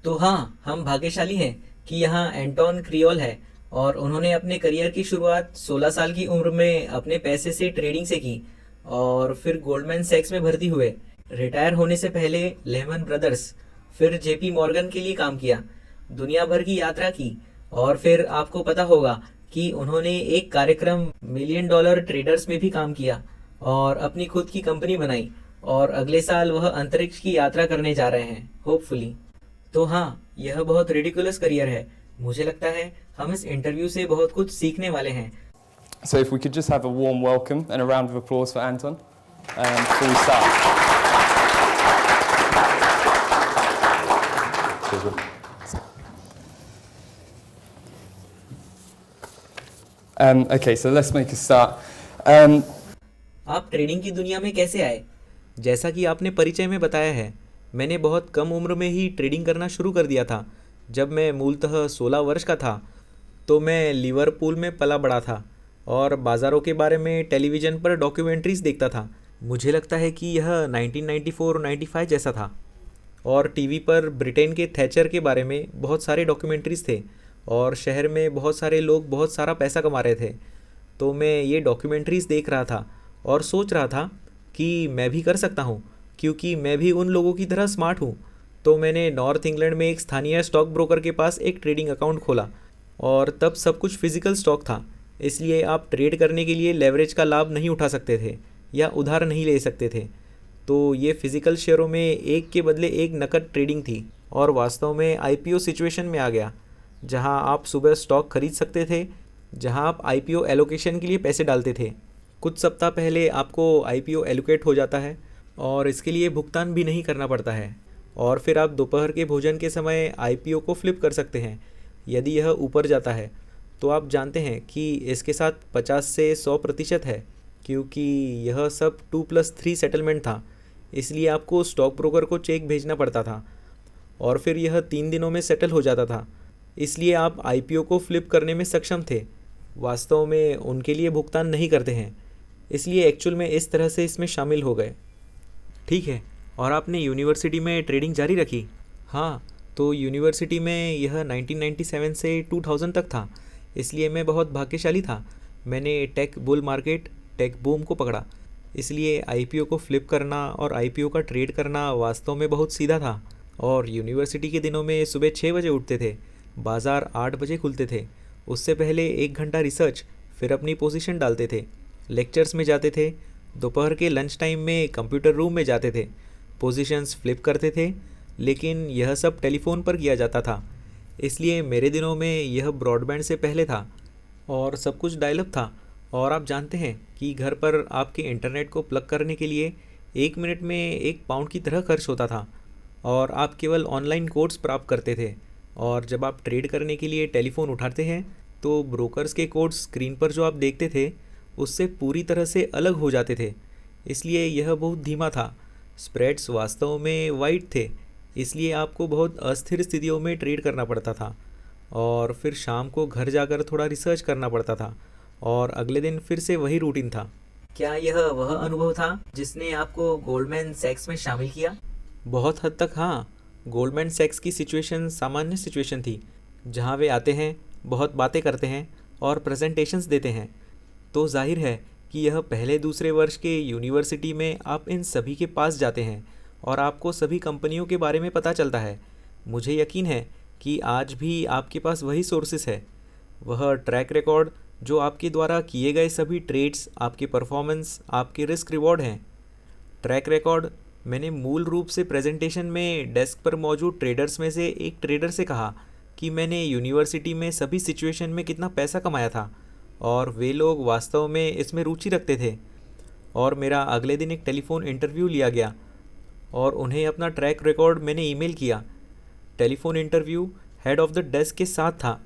तो हाँ, हम भाग्यशाली हैं कि यहाँ एंटोन क्रियोल है और उन्होंने अपने करियर की शुरुआत 16 साल की उम्र में अपने पैसे से ट्रेडिंग से की और फिर गोल्डमैन सैक्स में भर्ती हुए। रिटायर होने से पहले लेहमन ब्रदर्स, फिर जेपी मॉर्गन के लिए काम किया, दुनिया भर की यात्रा की और फिर आपको पता होगा कि उन्होंने एक कार्यक्रम मिलियन डॉलर ट्रेडर्स में भी काम किया और अपनी खुद की कंपनी बनाई और अगले साल वह अंतरिक्ष की यात्रा करने जा रहे हैं, होपफुली। तो हाँ, यह बहुत रिडिकुलस करियर है। मुझे लगता है हम इस इंटरव्यू से बहुत कुछ सीखने वाले हैं। So if we could just have a warm welcome and a round of applause for Anton before we start. Okay, so let's make a start. आप ट्रेडिंग की दुनिया में कैसे आए? जैसा कि आपने परिचय में बताया है, मैंने बहुत कम उम्र में ही ट्रेडिंग करना शुरू कर दिया था। जब मैं मूलतः 16 वर्ष का था तो मैं लिवरपूल में पला बड़ा था और बाज़ारों के बारे में टेलीविज़न पर डॉक्यूमेंट्रीज़ देखता था। मुझे लगता है कि यह 1994-95 जैसा था और टीवी पर ब्रिटेन के थैचर के बारे में बहुत सारे डॉक्यूमेंट्रीज़ थे और शहर में बहुत सारे लोग बहुत सारा पैसा कमा रहे थे। तो मैं ये डॉक्यूमेंट्रीज़ देख रहा था और सोच रहा था कि मैं भी कर सकता हूँ, क्योंकि मैं भी उन लोगों की तरह स्मार्ट हूँ। तो मैंने नॉर्थ इंग्लैंड में एक स्थानीय स्टॉक ब्रोकर के पास एक ट्रेडिंग अकाउंट खोला और तब सब कुछ फिजिकल स्टॉक था, इसलिए आप ट्रेड करने के लिए लेवरेज का लाभ नहीं उठा सकते थे या उधार नहीं ले सकते थे। तो ये फिजिकल शेयरों में एक के बदले एक नकद ट्रेडिंग थी और वास्तव में आईपीओ सिचुएशन में आ गया, जहां आप सुबह स्टॉक खरीद सकते थे, जहां आप आईपीओ एलोकेशन के लिए पैसे डालते थे। कुछ सप्ताह पहले आपको आईपीओ एलोकेट हो जाता है और इसके लिए भुगतान भी नहीं करना पड़ता है और फिर आप दोपहर के भोजन के समय आईपीओ को फ्लिप कर सकते हैं। यदि यह ऊपर जाता है तो आप जानते हैं कि इसके साथ 50 से 100% है, क्योंकि यह सब 2+3 सेटलमेंट था, इसलिए आपको स्टॉक ब्रोकर को चेक भेजना पड़ता था और फिर यह 3 दिनों में सेटल हो जाता था, इसलिए आप आईपीओ को फ्लिप करने में सक्षम थे। वास्तव में उनके लिए भुगतान नहीं करते हैं, इसलिए एक्चुअल में इस तरह से इसमें शामिल हो गए। ठीक है, और आपने यूनिवर्सिटी में ट्रेडिंग जारी रखी? हाँ, तो यूनिवर्सिटी में यह 1997 से 2000 तक था, इसलिए मैं बहुत भाग्यशाली था। मैंने tech bull market, tech boom को पकड़ा, इसलिए आईपीओ को फ्लिप करना और आईपीओ का ट्रेड करना वास्तव में बहुत सीधा था। और यूनिवर्सिटी के दिनों में सुबह 6 बजे उठते थे, बाज़ार 8 बजे खुलते थे। उससे पहले 1 घंटा रिसर्च, फिर अपनी पोजीशन डालते थे, लेक्चर्स में जाते थे, दोपहर के लंच टाइम में कंप्यूटर रूम में जाते थे, पोजीशंस फ्लिप करते थे, लेकिन यह सब टेलीफोन पर किया जाता था, इसलिए मेरे दिनों में यह ब्रॉडबैंड से पहले था और सब कुछ डायल-अप था। और आप जानते हैं कि घर पर आपके इंटरनेट को प्लग करने के लिए 1 मिनट में 1 पाउंड की तरह खर्च होता था और आप केवल ऑनलाइन कोड्स प्राप्त करते थे। और जब आप ट्रेड करने के लिए टेलीफोन उठाते हैं तो ब्रोकर्स के कोड्स स्क्रीन पर जो आप देखते थे उससे पूरी तरह से अलग हो जाते थे, इसलिए यह बहुत धीमा था। स्प्रेड्स वास्तव में वाइड थे, इसलिए आपको बहुत अस्थिर स्थितियों में ट्रेड करना पड़ता था और फिर शाम को घर जाकर थोड़ा रिसर्च करना पड़ता था और अगले दिन फिर से वही रूटीन था। क्या यह वह अनुभव था जिसने आपको गोल्डमैन सैक्स में शामिल किया? बहुत हद तक हाँ। गोल्डमैन सैक्स की सिचुएशन सामान्य सिचुएशन थी, जहाँ वे आते हैं, बहुत बातें करते हैं और प्रेजेंटेशंस देते हैं। तो जाहिर है कि यह पहले दूसरे वर्ष के यूनिवर्सिटी में आप इन सभी के पास जाते हैं और आपको सभी कंपनियों के बारे में पता चलता है। मुझे यकीन है कि आज भी आपके पास वही सोर्सेस है, वह ट्रैक रिकॉर्ड जो आपके द्वारा किए गए सभी ट्रेड्स, आपके परफॉर्मेंस, आपके रिस्क रिवॉर्ड हैं। ट्रैक रिकॉर्ड, मैंने मूल रूप से प्रेजेंटेशन में डेस्क पर मौजूद ट्रेडर्स में से एक ट्रेडर से कहा कि मैंने यूनिवर्सिटी में सभी सिचुएशन में कितना पैसा कमाया था और वे लोग वास्तव में इसमें रुचि रखते थे। और मेरा अगले दिन एक टेलीफोन इंटरव्यू लिया गया और उन्हें अपना ट्रैक रिकॉर्ड मैंने ईमेल किया। Telephone interview head of the desk के साथ था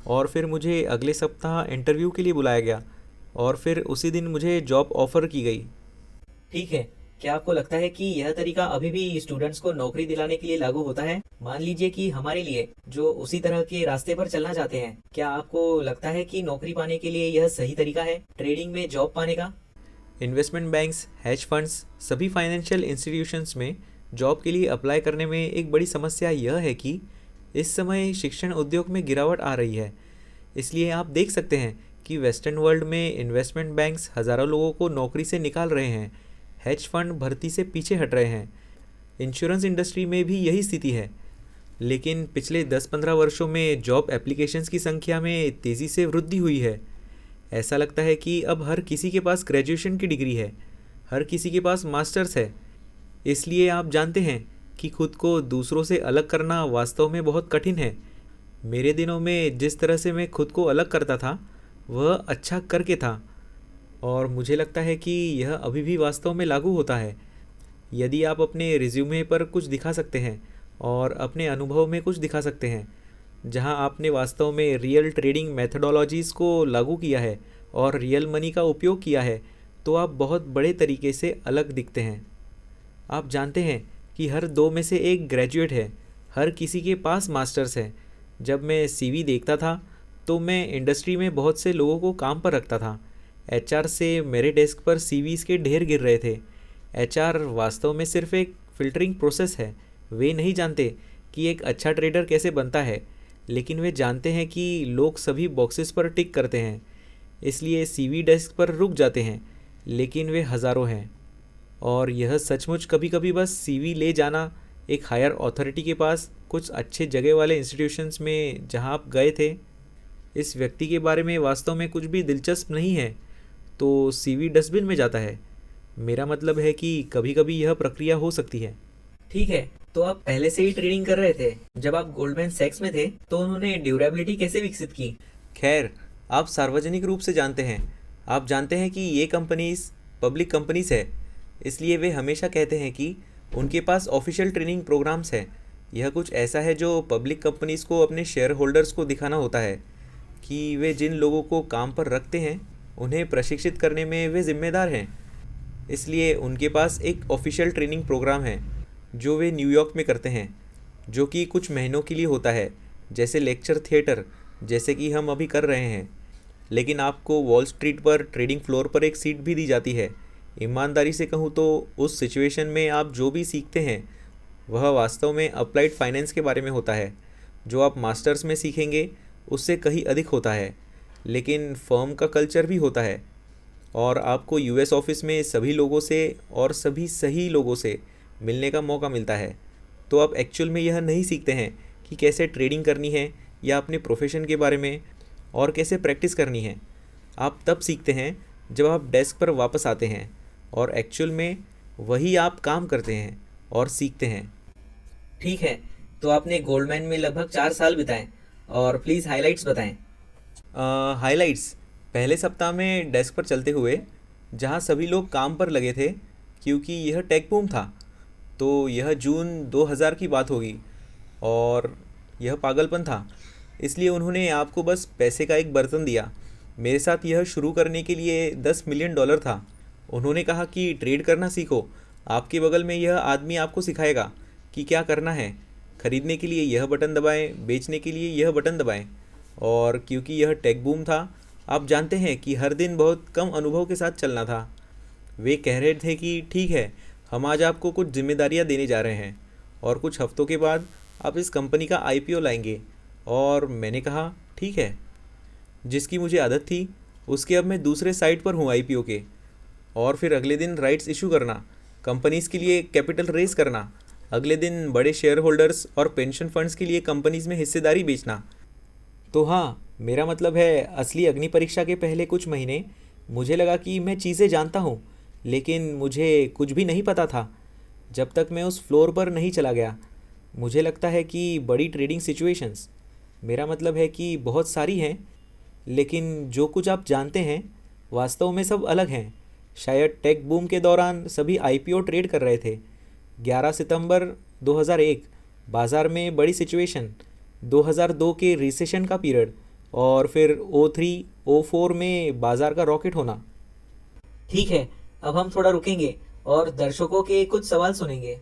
और फिर मुझे अगले सप्ताह इंटरव्यू के लिए बुलाया गया और फिर उसी दिन मुझे जॉब ऑफ़र की गई। ठीक है, क्या आपको लगता है कि यह तरीका अभी भी स्टूडेंट्स को नौकरी दिलाने के लिए लागू होता है? मान लीजिए कि हमारे लिए जो उसी तरह के रास्ते पर चलना चाहते हैं, क्या आपको लगता है कि नौकरी पाने के लिए यह सही तरीका है ट्रेडिंग में जॉब पाने का? इन्वेस्टमेंट बैंक्स, हेज फंड्स, सभी फाइनेंशियल इंस्टीट्यूशंस में जॉब के लिए अप्लाई करने में एक बड़ी समस्या यह है कि इस समय शिक्षण उद्योग में गिरावट आ रही है। इसलिए आप देख सकते हैं कि वेस्टर्न वर्ल्ड में इन्वेस्टमेंट बैंक्स हज़ारों लोगों को नौकरी से निकाल रहे हैं, हेज फंड भर्ती से पीछे हट रहे हैं। इंश्योरेंस इंडस्ट्री में भी यही स्थिति है। लेकिन पिछले 10-15 वर्षों में जॉब एप्लीकेशंस की संख्या में तेज़ी से वृद्धि हुई है। ऐसा लगता है कि अब हर किसी के पास ग्रेजुएशन की डिग्री है, हर किसी के पास मास्टर्स है। इसलिए आप जानते हैं कि खुद को दूसरों से अलग करना वास्तव में बहुत कठिन है। मेरे दिनों में जिस तरह से मैं खुद को अलग करता था वह अच्छा करके था, और मुझे लगता है कि यह अभी भी वास्तव में लागू होता है। यदि आप अपने रिज्यूमे पर कुछ दिखा सकते हैं और अपने अनुभव में कुछ दिखा सकते हैं जहां आपने वास्तव में रियल ट्रेडिंग मेथडोलॉजीज़ को लागू किया है और रियल मनी का उपयोग किया है, तो आप बहुत बड़े तरीके से अलग दिखते हैं। आप जानते हैं कि हर दो में से एक ग्रेजुएट है, हर किसी के पास मास्टर्स है। जब मैं सीवी देखता था तो मैं इंडस्ट्री में बहुत से लोगों को काम पर रखता था। एचआर से मेरे डेस्क पर सीवीज़ के ढेर गिर रहे थे। एचआर वास्तव में सिर्फ एक फ़िल्टरिंग प्रोसेस है। वे नहीं जानते कि एक अच्छा ट्रेडर कैसे बनता है, लेकिन वे जानते हैं कि लोग सभी बॉक्सेस पर टिक करते हैं। इसलिए सीवी डेस्क पर रुक जाते हैं, लेकिन वे हज़ारों हैं। और यह सचमुच कभी कभी बस सीवी ले जाना एक हायर अथॉरिटी के पास कुछ अच्छे जगह वाले इंस्टीट्यूशंस में जहां आप गए थे, इस व्यक्ति के बारे में वास्तव में कुछ भी दिलचस्प नहीं है, तो सीवी डस्टबिन में जाता है। मेरा मतलब है कि कभी कभी यह प्रक्रिया हो सकती है। ठीक है, तो आप पहले से ही ट्रेडिंग कर रहे थे। जब आप गोल्डमैन सैक्स में थे तो उन्होंने ड्यूरेबिलिटी कैसे विकसित की? खैर, आप सार्वजनिक रूप से जानते हैं। आप जानते हैं कि ये कंपनीज पब्लिक कंपनीज है, इसलिए वे हमेशा कहते हैं कि उनके पास ऑफिशियल ट्रेनिंग प्रोग्राम्स हैं। यह कुछ ऐसा है जो पब्लिक कंपनीज को अपने शेयर होल्डर्स को दिखाना होता है कि वे जिन लोगों को काम पर रखते हैं उन्हें प्रशिक्षित करने में वे जिम्मेदार हैं। इसलिए उनके पास एक ऑफिशियल ट्रेनिंग प्रोग्राम है जो वे न्यूयॉर्क में करते हैं, जो कि कुछ महीनों के लिए होता है, जैसे लेक्चर थिएटर, जैसे कि हम अभी कर रहे हैं। लेकिन आपको वॉल स्ट्रीट पर ट्रेडिंग फ्लोर पर एक सीट भी दी जाती है। ईमानदारी से कहूँ तो उस सिचुएशन में आप जो भी सीखते हैं वह वास्तव में अप्लाइड फाइनेंस के बारे में होता है। जो आप मास्टर्स में सीखेंगे उससे कहीं अधिक होता है, लेकिन फर्म का कल्चर भी होता है। और आपको यूएस ऑफिस में सभी लोगों से और सभी सही लोगों से मिलने का मौका मिलता है। तो आप एक्चुअल में यह नहीं सीखते हैं कि कैसे ट्रेडिंग करनी है या अपने प्रोफेशन के बारे में और कैसे प्रैक्टिस करनी है। आप तब सीखते हैं जब आप डेस्क पर वापस आते हैं और एक्चुअल में वही आप काम करते हैं और सीखते हैं। ठीक है, तो आपने गोल्डमैन में लगभग 4 साल बिताए, और प्लीज़ हाइलाइट्स बताएं। हाइलाइट्स पहले सप्ताह में डेस्क पर चलते हुए, जहां सभी लोग काम पर लगे थे क्योंकि यह टेक बूम था। तो यह जून 2000 की बात होगी और यह पागलपन था। इसलिए उन्होंने आपको बस पैसे का एक बर्तन दिया। मेरे साथ यह शुरू करने के लिए $10 मिलियन था। उन्होंने कहा कि ट्रेड करना सीखो। आपके बगल में यह आदमी आपको सिखाएगा कि क्या करना है। खरीदने के लिए यह बटन दबाएं, बेचने के लिए यह बटन दबाएं। और क्योंकि यह टेक बूम था, आप जानते हैं कि हर दिन बहुत कम अनुभव के साथ चलना था। वे कह रहे थे कि ठीक है, हम आज आपको कुछ जिम्मेदारियां देने जा रहे हैं और कुछ हफ्तों के बाद आप इस कंपनी का आईपीओ लाएंगे। और मैंने कहा ठीक है। जिसकी मुझे आदत थी उसके अब मैं दूसरे साइड पर हूँ आईपीओ के। और फिर अगले दिन राइट्स इशू करना, कंपनीज़ के लिए कैपिटल रेज करना, अगले दिन बड़े शेयर होल्डर्स और पेंशन फंड्स के लिए कंपनीज़ में हिस्सेदारी बेचना। तो हाँ, मेरा मतलब है असली अग्नि परीक्षा के पहले कुछ महीने मुझे लगा कि मैं चीज़ें जानता हूँ, लेकिन मुझे कुछ भी नहीं पता था जब तक मैं उस फ्लोर पर नहीं चला गया। मुझे लगता है कि बड़ी ट्रेडिंग सिचुएशंस, मेरा मतलब है कि बहुत सारी हैं, लेकिन जो कुछ आप जानते हैं वास्तव में सब अलग हैं। शायद टेक बूम के दौरान सभी आईपीओ ट्रेड कर रहे थे। 11 सितंबर 2001 बाज़ार में बड़ी सिचुएशन, 2002 के रिसेशन का पीरियड, और फिर O3-O4 में बाज़ार का रॉकेट होना। ठीक है, अब हम थोड़ा रुकेंगे और दर्शकों के कुछ सवाल सुनेंगे।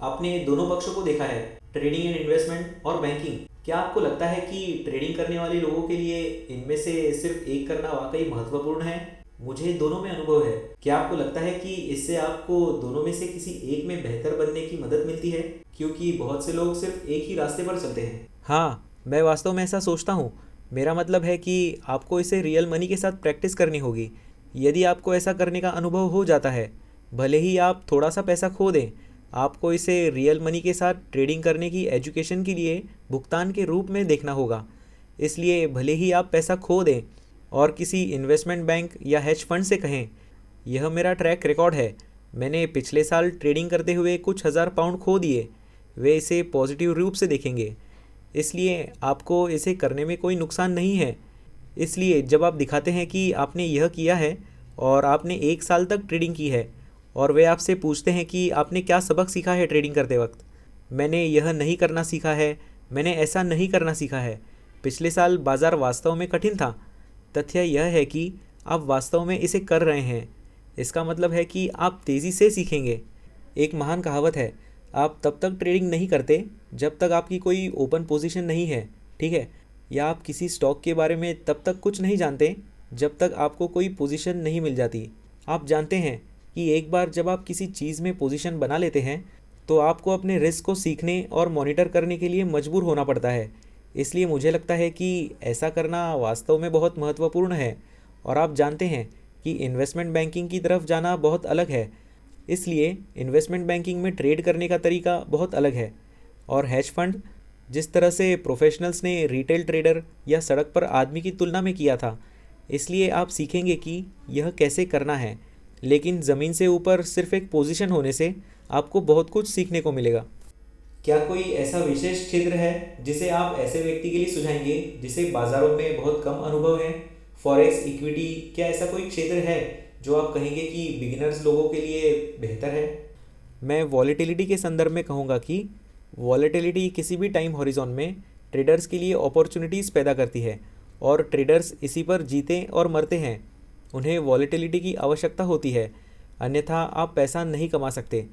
आपने दोनों पक्षों को देखा है, ट्रेडिंग एंड इन्वेस्टमेंट और बैंकिंग। क्या आपको लगता है कि ट्रेडिंग करने वाले लोगों के लिए इनमें से सिर्फ एक करना वाकई महत्वपूर्ण है? मुझे दोनों में अनुभव है। क्या आपको लगता है कि इससे आपको दोनों में से किसी एक में बेहतर बनने की मदद मिलती है? क्योंकि बहुत से लोग सिर्फ एक ही रास्ते पर चलते हैं। हाँ, मैं वास्तव में ऐसा सोचता हूँ। मेरा मतलब है कि आपको इसे रियल मनी के साथ प्रैक्टिस करनी होगी। यदि आपको ऐसा करने का अनुभव हो जाता है, भले ही आप थोड़ा सा पैसा खो दें, आपको इसे रियल मनी के साथ ट्रेडिंग करने की एजुकेशन के लिए भुगतान के रूप में देखना होगा। इसलिए भले ही आप पैसा खो दें और किसी इन्वेस्टमेंट बैंक या हेज फंड से कहें, यह मेरा ट्रैक रिकॉर्ड है, मैंने पिछले साल ट्रेडिंग करते हुए कुछ हज़ार पाउंड खो दिए, वे इसे पॉजिटिव रूप से देखेंगे। इसलिए आपको इसे करने में कोई नुकसान नहीं है। इसलिए जब आप दिखाते हैं कि आपने यह किया है और आपने 1 साल तक ट्रेडिंग की है और वे आपसे पूछते हैं कि आपने क्या सबक सीखा है ट्रेडिंग करते वक्त, मैंने यह नहीं करना सीखा है, मैंने ऐसा नहीं करना सीखा है, पिछले साल बाज़ार वास्तव में कठिन था। तथ्य यह है कि आप वास्तव में इसे कर रहे हैं। इसका मतलब है कि आप तेज़ी से सीखेंगे। एक महान कहावत है, आप तब तक ट्रेडिंग नहीं करते जब तक आपकी कोई ओपन पोजीशन नहीं है, ठीक है? या आप किसी स्टॉक के बारे में तब तक कुछ नहीं जानते जब तक आपको कोई पोजीशन नहीं मिल जाती। आप जानते हैं कि एक बार जब आप किसी चीज़ में पोजीशन बना लेते हैं तो आपको अपने रिस्क को सीखने और मॉनिटर करने के लिए मजबूर होना पड़ता है। इसलिए मुझे लगता है कि ऐसा करना वास्तव में बहुत महत्वपूर्ण है। और आप जानते हैं कि इन्वेस्टमेंट बैंकिंग की तरफ जाना बहुत अलग है। इसलिए इन्वेस्टमेंट बैंकिंग में ट्रेड करने का तरीका बहुत अलग है। और हेज फंड, जिस तरह से प्रोफेशनल्स ने रिटेल ट्रेडर या सड़क पर आदमी की तुलना में किया था, इसलिए आप सीखेंगे कि यह कैसे करना है। लेकिन ज़मीन से ऊपर सिर्फ एक पोजीशन होने से आपको बहुत कुछ सीखने को मिलेगा। क्या कोई ऐसा विशेष क्षेत्र है जिसे आप ऐसे व्यक्ति के लिए सुझाएंगे जिसे बाज़ारों में बहुत कम अनुभव है? फॉरेक्स, इक्विटी, क्या ऐसा कोई क्षेत्र है जो आप कहेंगे कि बिगिनर्स लोगों के लिए बेहतर है? मैं वॉलेटिलिटी के संदर्भ में कहूँगा कि वॉलेटिलिटी किसी भी टाइम हॉरिजॉन में ट्रेडर्स के लिए अपॉर्चुनिटीज़ पैदा करती है और ट्रेडर्स इसी पर जीते और मरते हैं। उन्हें वॉलेटिलिटी की आवश्यकता होती है, अन्यथा आप पैसा नहीं कमा सकते।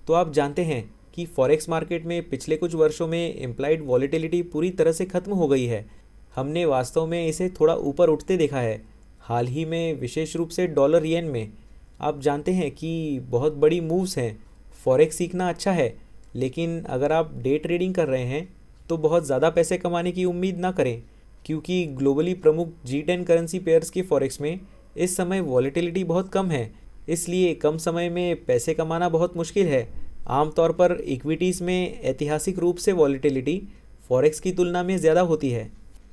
तो आप जानते हैं कि फॉरेक्स मार्केट में पिछले कुछ वर्षों में इम्प्लाइड वॉलेटिलिटी पूरी तरह से ख़त्म हो गई है। हमने वास्तव में इसे थोड़ा ऊपर उठते देखा है, हाल ही में विशेष रूप से डॉलर येन में। आप जानते हैं कि बहुत बड़ी मूव्स हैं। फॉरेक्स सीखना अच्छा है, लेकिन अगर आप डे ट्रेडिंग कर रहे हैं तो बहुत ज़्यादा पैसे कमाने की उम्मीद ना करें, क्योंकि ग्लोबली प्रमुख G10 करेंसी पेयर्स के फॉरेक्स में इस समय वॉलेटिलिटी बहुत कम है। इसलिए कम समय में पैसे कमाना बहुत मुश्किल है। आमतौर पर इक्विटीज़ में ऐतिहासिक रूप से वॉलेटिलिटी फॉरेक्स की तुलना में ज़्यादा होती है।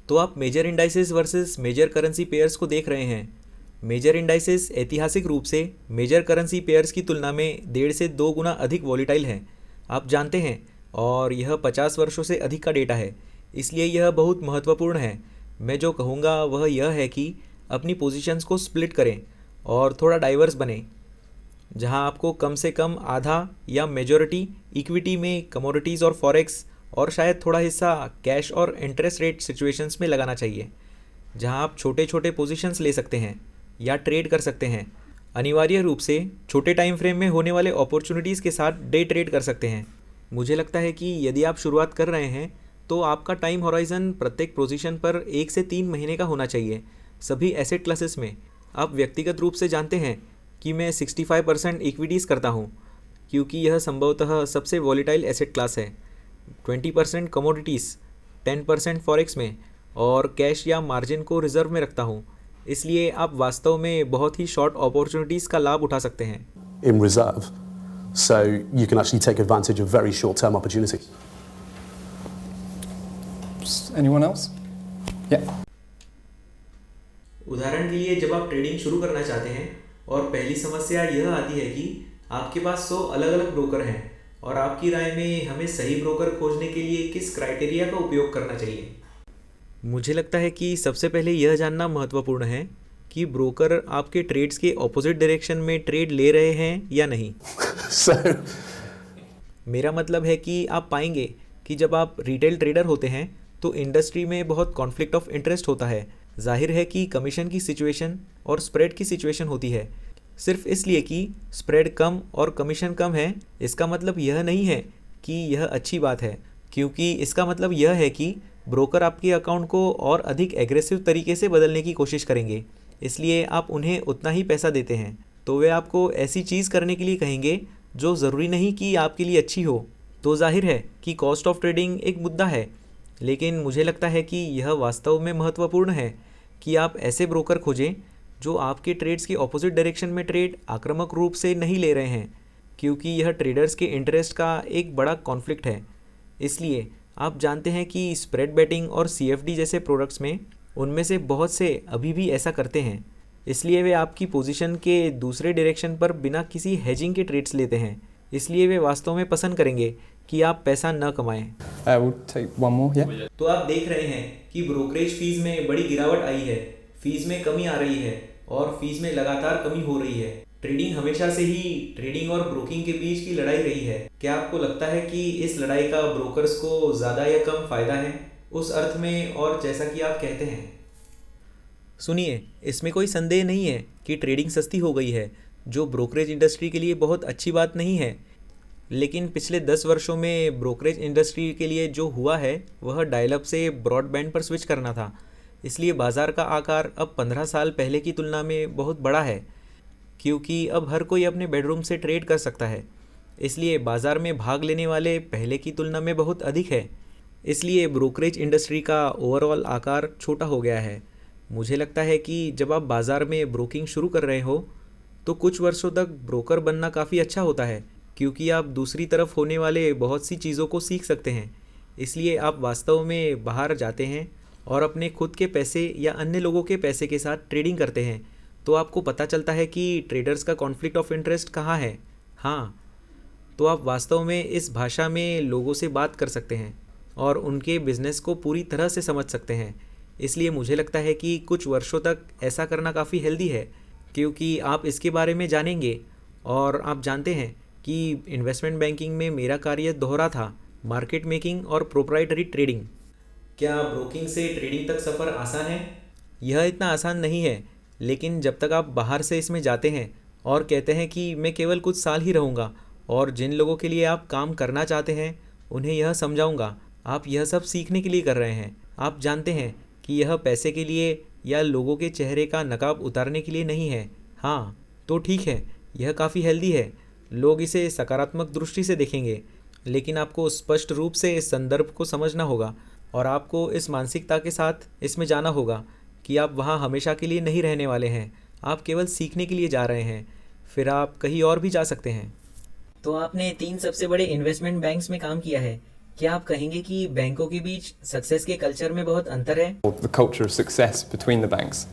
तो आप major indices versus major currency pairs को देख रहे हैं। मेजर इंडाइसेस ऐतिहासिक रूप से मेजर करेंसी पेयर्स की तुलना में 1.5 से 2 गुना अधिक वॉलीटाइल हैं, आप जानते हैं, और यह 50 वर्षों से अधिक का डेटा है। इसलिए यह बहुत महत्वपूर्ण है। मैं जो कहूँगा वह यह है कि अपनी पोजीशंस को स्प्लिट करें और थोड़ा डाइवर्स बने, जहां आपको कम से कम आधा या मेजॉरिटी इक्विटी में, कमोडिटीज़ और फॉरेक्स, और शायद थोड़ा हिस्सा कैश और इंटरेस्ट रेट सिचुएशंस में लगाना चाहिए, जहां आप छोटे छोटे पोजीशंस ले सकते हैं या ट्रेड कर सकते हैं। अनिवार्य रूप से छोटे टाइम फ्रेम में होने वाले अपॉर्चुनिटीज़ के साथ डे ट्रेड कर सकते हैं। मुझे लगता है कि यदि आप शुरुआत कर रहे हैं तो आपका टाइम हॉराइजन प्रत्येक पोजीशन पर 1 से 3 महीने का होना चाहिए। सभी एसेट क्लासेस में आप व्यक्तिगत रूप से जानते हैं कि मैं 65% इक्विटीज़ करता हूं, क्योंकि यह संभवतः सबसे वॉलीटाइल एसेट क्लास है। 20% कमोडिटीज़, 10% फॉरेक्स में, और कैश या मार्जिन को रिजर्व में रखता हूं। इसलिए आप वास्तव में बहुत ही शॉर्ट अपॉर्चुनिटीज़ का लाभ उठा सकते हैं। In reserve, so you can actually take advantage of very short-term opportunities. Anyone else? Yeah. उदाहरण के लिए, जब आप ट्रेडिंग शुरू करना चाहते हैं और पहली समस्या यह आती है कि आपके पास 100 अलग अलग ब्रोकर हैं, और आपकी राय में हमें सही ब्रोकर खोजने के लिए किस क्राइटेरिया का उपयोग करना चाहिए? मुझे लगता है कि सबसे पहले यह जानना महत्वपूर्ण है कि ब्रोकर आपके ट्रेड्स के ऑपोजिट डायरेक्शन में ट्रेड ले रहे हैं या नहीं। So, मेरा मतलब है कि आप पाएंगे कि जब आप रिटेल ट्रेडर होते हैं तो इंडस्ट्री में बहुत कॉन्फ्लिक्ट ऑफ इंटरेस्ट होता है। जाहिर है कि कमीशन की सिचुएशन और स्प्रेड की सिचुएशन होती है। सिर्फ इसलिए कि स्प्रेड कम और कमीशन कम है, इसका मतलब यह नहीं है कि यह अच्छी बात है, क्योंकि इसका मतलब यह है कि ब्रोकर आपके अकाउंट को और अधिक एग्रेसिव तरीके से बदलने की कोशिश करेंगे। इसलिए आप उन्हें उतना ही पैसा देते हैं, तो वे आपको ऐसी चीज़ करने के लिए कहेंगे जो ज़रूरी नहीं कि आपके लिए अच्छी हो। तो जाहिर है कि कॉस्ट ऑफ ट्रेडिंग एक मुद्दा है, लेकिन मुझे लगता है कि यह वास्तव में महत्वपूर्ण है कि आप ऐसे ब्रोकर खोजें जो आपके ट्रेड्स की ऑपोजिट डायरेक्शन में ट्रेड आक्रामक रूप से नहीं ले रहे हैं, क्योंकि यह ट्रेडर्स के इंटरेस्ट का एक बड़ा कॉन्फ्लिक्ट है। इसलिए आप जानते हैं कि स्प्रेड बेटिंग और CFD जैसे प्रोडक्ट्स में उनमें से बहुत से अभी भी ऐसा करते हैं, इसलिए वे आपकी पोजीशन के दूसरे डायरेक्शन पर बिना किसी हेजिंग के ट्रेड्स लेते हैं। इसलिए वे वास्तव में पसंद करेंगे कि आप पैसा न कमाएं। We'll take one more, yeah. तो आप देख रहे हैं कि ब्रोकरेज फीस में बड़ी गिरावट आई है, फीस में कमी आ रही है और फीस में लगातार कमी हो रही है। ट्रेडिंग हमेशा से ही ट्रेडिंग और ब्रोकिंग के बीच की लड़ाई रही है। क्या आपको लगता है कि इस लड़ाई का ब्रोकर्स को ज़्यादा या कम फायदा है, उस अर्थ में और जैसा कि आप कहते हैं? सुनिए, इसमें कोई संदेह नहीं है कि ट्रेडिंग सस्ती हो गई है, जो ब्रोकरेज इंडस्ट्री के लिए बहुत अच्छी बात नहीं है। लेकिन पिछले 10 वर्षों में ब्रोकरेज इंडस्ट्री के लिए जो हुआ है वह डायल अप से ब्रॉडबैंड पर स्विच करना था। इसलिए बाज़ार का आकार अब 15 साल पहले की तुलना में बहुत बड़ा है, क्योंकि अब हर कोई अपने बेडरूम से ट्रेड कर सकता है। इसलिए बाज़ार में भाग लेने वाले पहले की तुलना में बहुत अधिक है। इसलिए ब्रोकरेज इंडस्ट्री का ओवरऑल आकार छोटा हो गया है। मुझे लगता है कि जब आप बाज़ार में ब्रोकिंग शुरू कर रहे हो तो कुछ वर्षों तक ब्रोकर बनना काफ़ी अच्छा होता है, क्योंकि आप दूसरी तरफ होने वाले बहुत सी चीज़ों को सीख सकते हैं। इसलिए आप वास्तव में बाहर जाते हैं और अपने खुद के पैसे या अन्य लोगों के पैसे के साथ ट्रेडिंग करते हैं, तो आपको पता चलता है कि ट्रेडर्स का कॉन्फ्लिक्ट ऑफ इंटरेस्ट कहाँ है। हाँ, तो आप वास्तव में इस भाषा में लोगों से बात कर सकते हैं और उनके बिजनेस को पूरी तरह से समझ सकते हैं। इसलिए मुझे लगता है कि कुछ वर्षों तक ऐसा करना काफ़ी हेल्दी है, क्योंकि आप इसके बारे में जानेंगे। और आप जानते हैं कि इन्वेस्टमेंट बैंकिंग में मेरा कार्य दोहरा था, मार्केट मेकिंग और प्रोप्राइटरी ट्रेडिंग। क्या ब्रोकिंग से ट्रेडिंग तक सफ़र आसान है? यह इतना आसान नहीं है, लेकिन जब तक आप बाहर से इसमें जाते हैं और कहते हैं कि मैं केवल कुछ साल ही रहूँगा और जिन लोगों के लिए आप काम करना चाहते हैं उन्हें यह समझाऊँगा, आप यह सब सीखने के लिए कर रहे हैं। आप जानते हैं कि यह पैसे के लिए या लोगों के चेहरे का नकाब उतारने के लिए नहीं है। हाँ, तो ठीक है, यह काफ़ी हेल्दी है, लोग इसे सकारात्मक दृष्टि से देखेंगे, लेकिन आपको स्पष्ट रूप से इस संदर्भ को समझना होगा और आपको इस मानसिकता के साथ इसमें जाना होगा कि आप वहाँ हमेशा के लिए नहीं रहने वाले हैं। आप केवल सीखने के लिए जा रहे हैं, फिर आप कहीं और भी जा सकते हैं। तो आपने 3 सबसे बड़े इन्वेस्टमेंट बैंक्स में काम किया है। क्या आप कहेंगे कि बैंकों के बीच सक्सेस के कल्चर में बहुत अंतर है? The culture of success between the banks.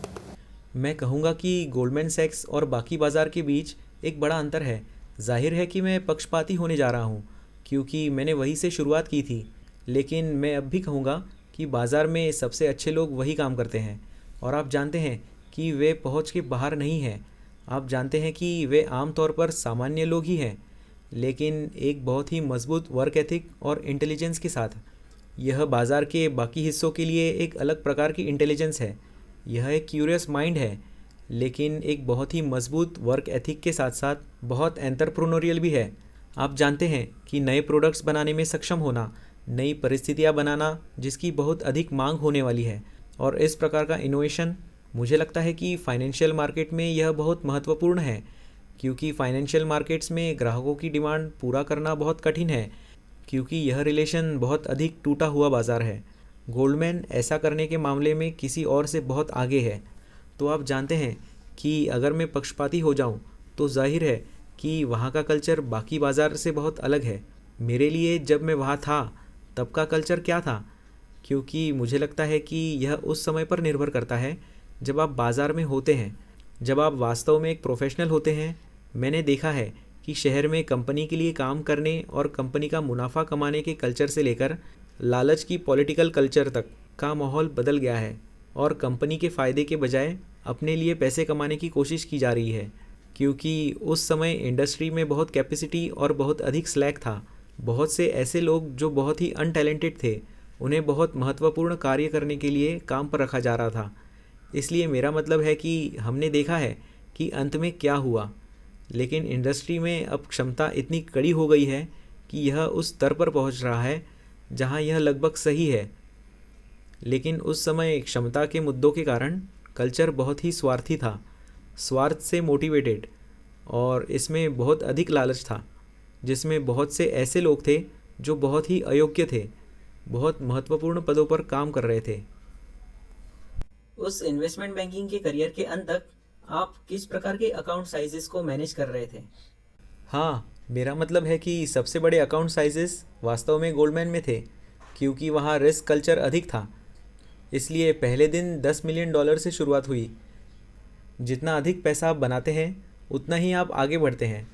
मैं कहूँगा कि गोल्डमैन सैक्स और बाकी बाज़ार के बीच एक बड़ा अंतर है। जाहिर है कि मैं पक्षपाती होने जा रहा हूँ, क्योंकि मैंने वही से शुरुआत की थी, लेकिन मैं अब भी कहूँगा कि बाज़ार में सबसे अच्छे लोग वही काम करते हैं और आप जानते हैं कि वे पहुँच के बाहर नहीं हैं। आप जानते हैं कि वे आमतौर पर सामान्य लोग ही हैं, लेकिन एक बहुत ही मजबूत वर्क एथिक और इंटेलिजेंस के साथ। यह बाज़ार के बाकी हिस्सों के लिए एक अलग प्रकार की इंटेलिजेंस है। यह एक क्यूरियस माइंड है, लेकिन एक बहुत ही मजबूत वर्क एथिक के साथ साथ बहुत एंटरप्रेन्योरियल भी है। आप जानते हैं कि नए प्रोडक्ट्स बनाने में सक्षम होना, नई परिस्थितियां बनाना जिसकी बहुत अधिक मांग होने वाली है, और इस प्रकार का इनोवेशन, मुझे लगता है कि फाइनेंशियल मार्केट में यह बहुत महत्वपूर्ण है, क्योंकि फाइनेंशियल मार्केट्स में ग्राहकों की डिमांड पूरा करना बहुत कठिन है, क्योंकि यह रिलेशन बहुत अधिक टूटा हुआ बाज़ार है। गोल्डमैन ऐसा करने के मामले में किसी और से बहुत आगे है। तो आप जानते हैं कि अगर मैं पक्षपाती हो जाऊं, तो जाहिर है कि वहाँ का कल्चर बाकी बाज़ार से बहुत अलग है। मेरे लिए जब मैं वहाँ था तब का कल्चर क्या था, क्योंकि मुझे लगता है कि यह उस समय पर निर्भर करता है जब आप बाज़ार में होते हैं, जब आप वास्तव में एक प्रोफेशनल होते हैं। मैंने देखा है कि शहर में कंपनी के लिए काम करने और कंपनी का मुनाफा कमाने के कल्चर से लेकर लालच की पॉलिटिकल कल्चर तक का माहौल बदल गया है और कंपनी के फ़ायदे के बजाय अपने लिए पैसे कमाने की कोशिश की जा रही है, क्योंकि उस समय इंडस्ट्री में बहुत कैपेसिटी और बहुत अधिक स्लैक था। बहुत से ऐसे लोग जो बहुत ही अनटैलेंटेड थे, उन्हें बहुत महत्वपूर्ण कार्य करने के लिए काम पर रखा जा रहा था। इसलिए मेरा मतलब है कि हमने देखा है कि अंत में क्या हुआ, लेकिन इंडस्ट्री में अब क्षमता इतनी कड़ी हो गई है कि यह उस स्तर पर पहुंच रहा है जहां यह लगभग सही है, लेकिन उस समय क्षमता के मुद्दों के कारण कल्चर बहुत ही स्वार्थी था, स्वार्थ से मोटिवेटेड, और इसमें बहुत अधिक लालच था, जिसमें बहुत से ऐसे लोग थे जो बहुत ही अयोग्य थे, बहुत महत्वपूर्ण पदों पर काम कर रहे थे। उस इन्वेस्टमेंट बैंकिंग के करियर के अंत तक आप किस प्रकार के अकाउंट साइजेस को मैनेज कर रहे थे? हाँ, मेरा मतलब है कि सबसे बड़े अकाउंट साइजेस वास्तव में गोल्डमैन में थे, क्योंकि वहाँ रिस्क कल्चर अधिक था। इसलिए पहले दिन $10 मिलियन से शुरुआत हुई। जितना अधिक पैसा आप बनाते हैं उतना ही आप आगे बढ़ते हैं।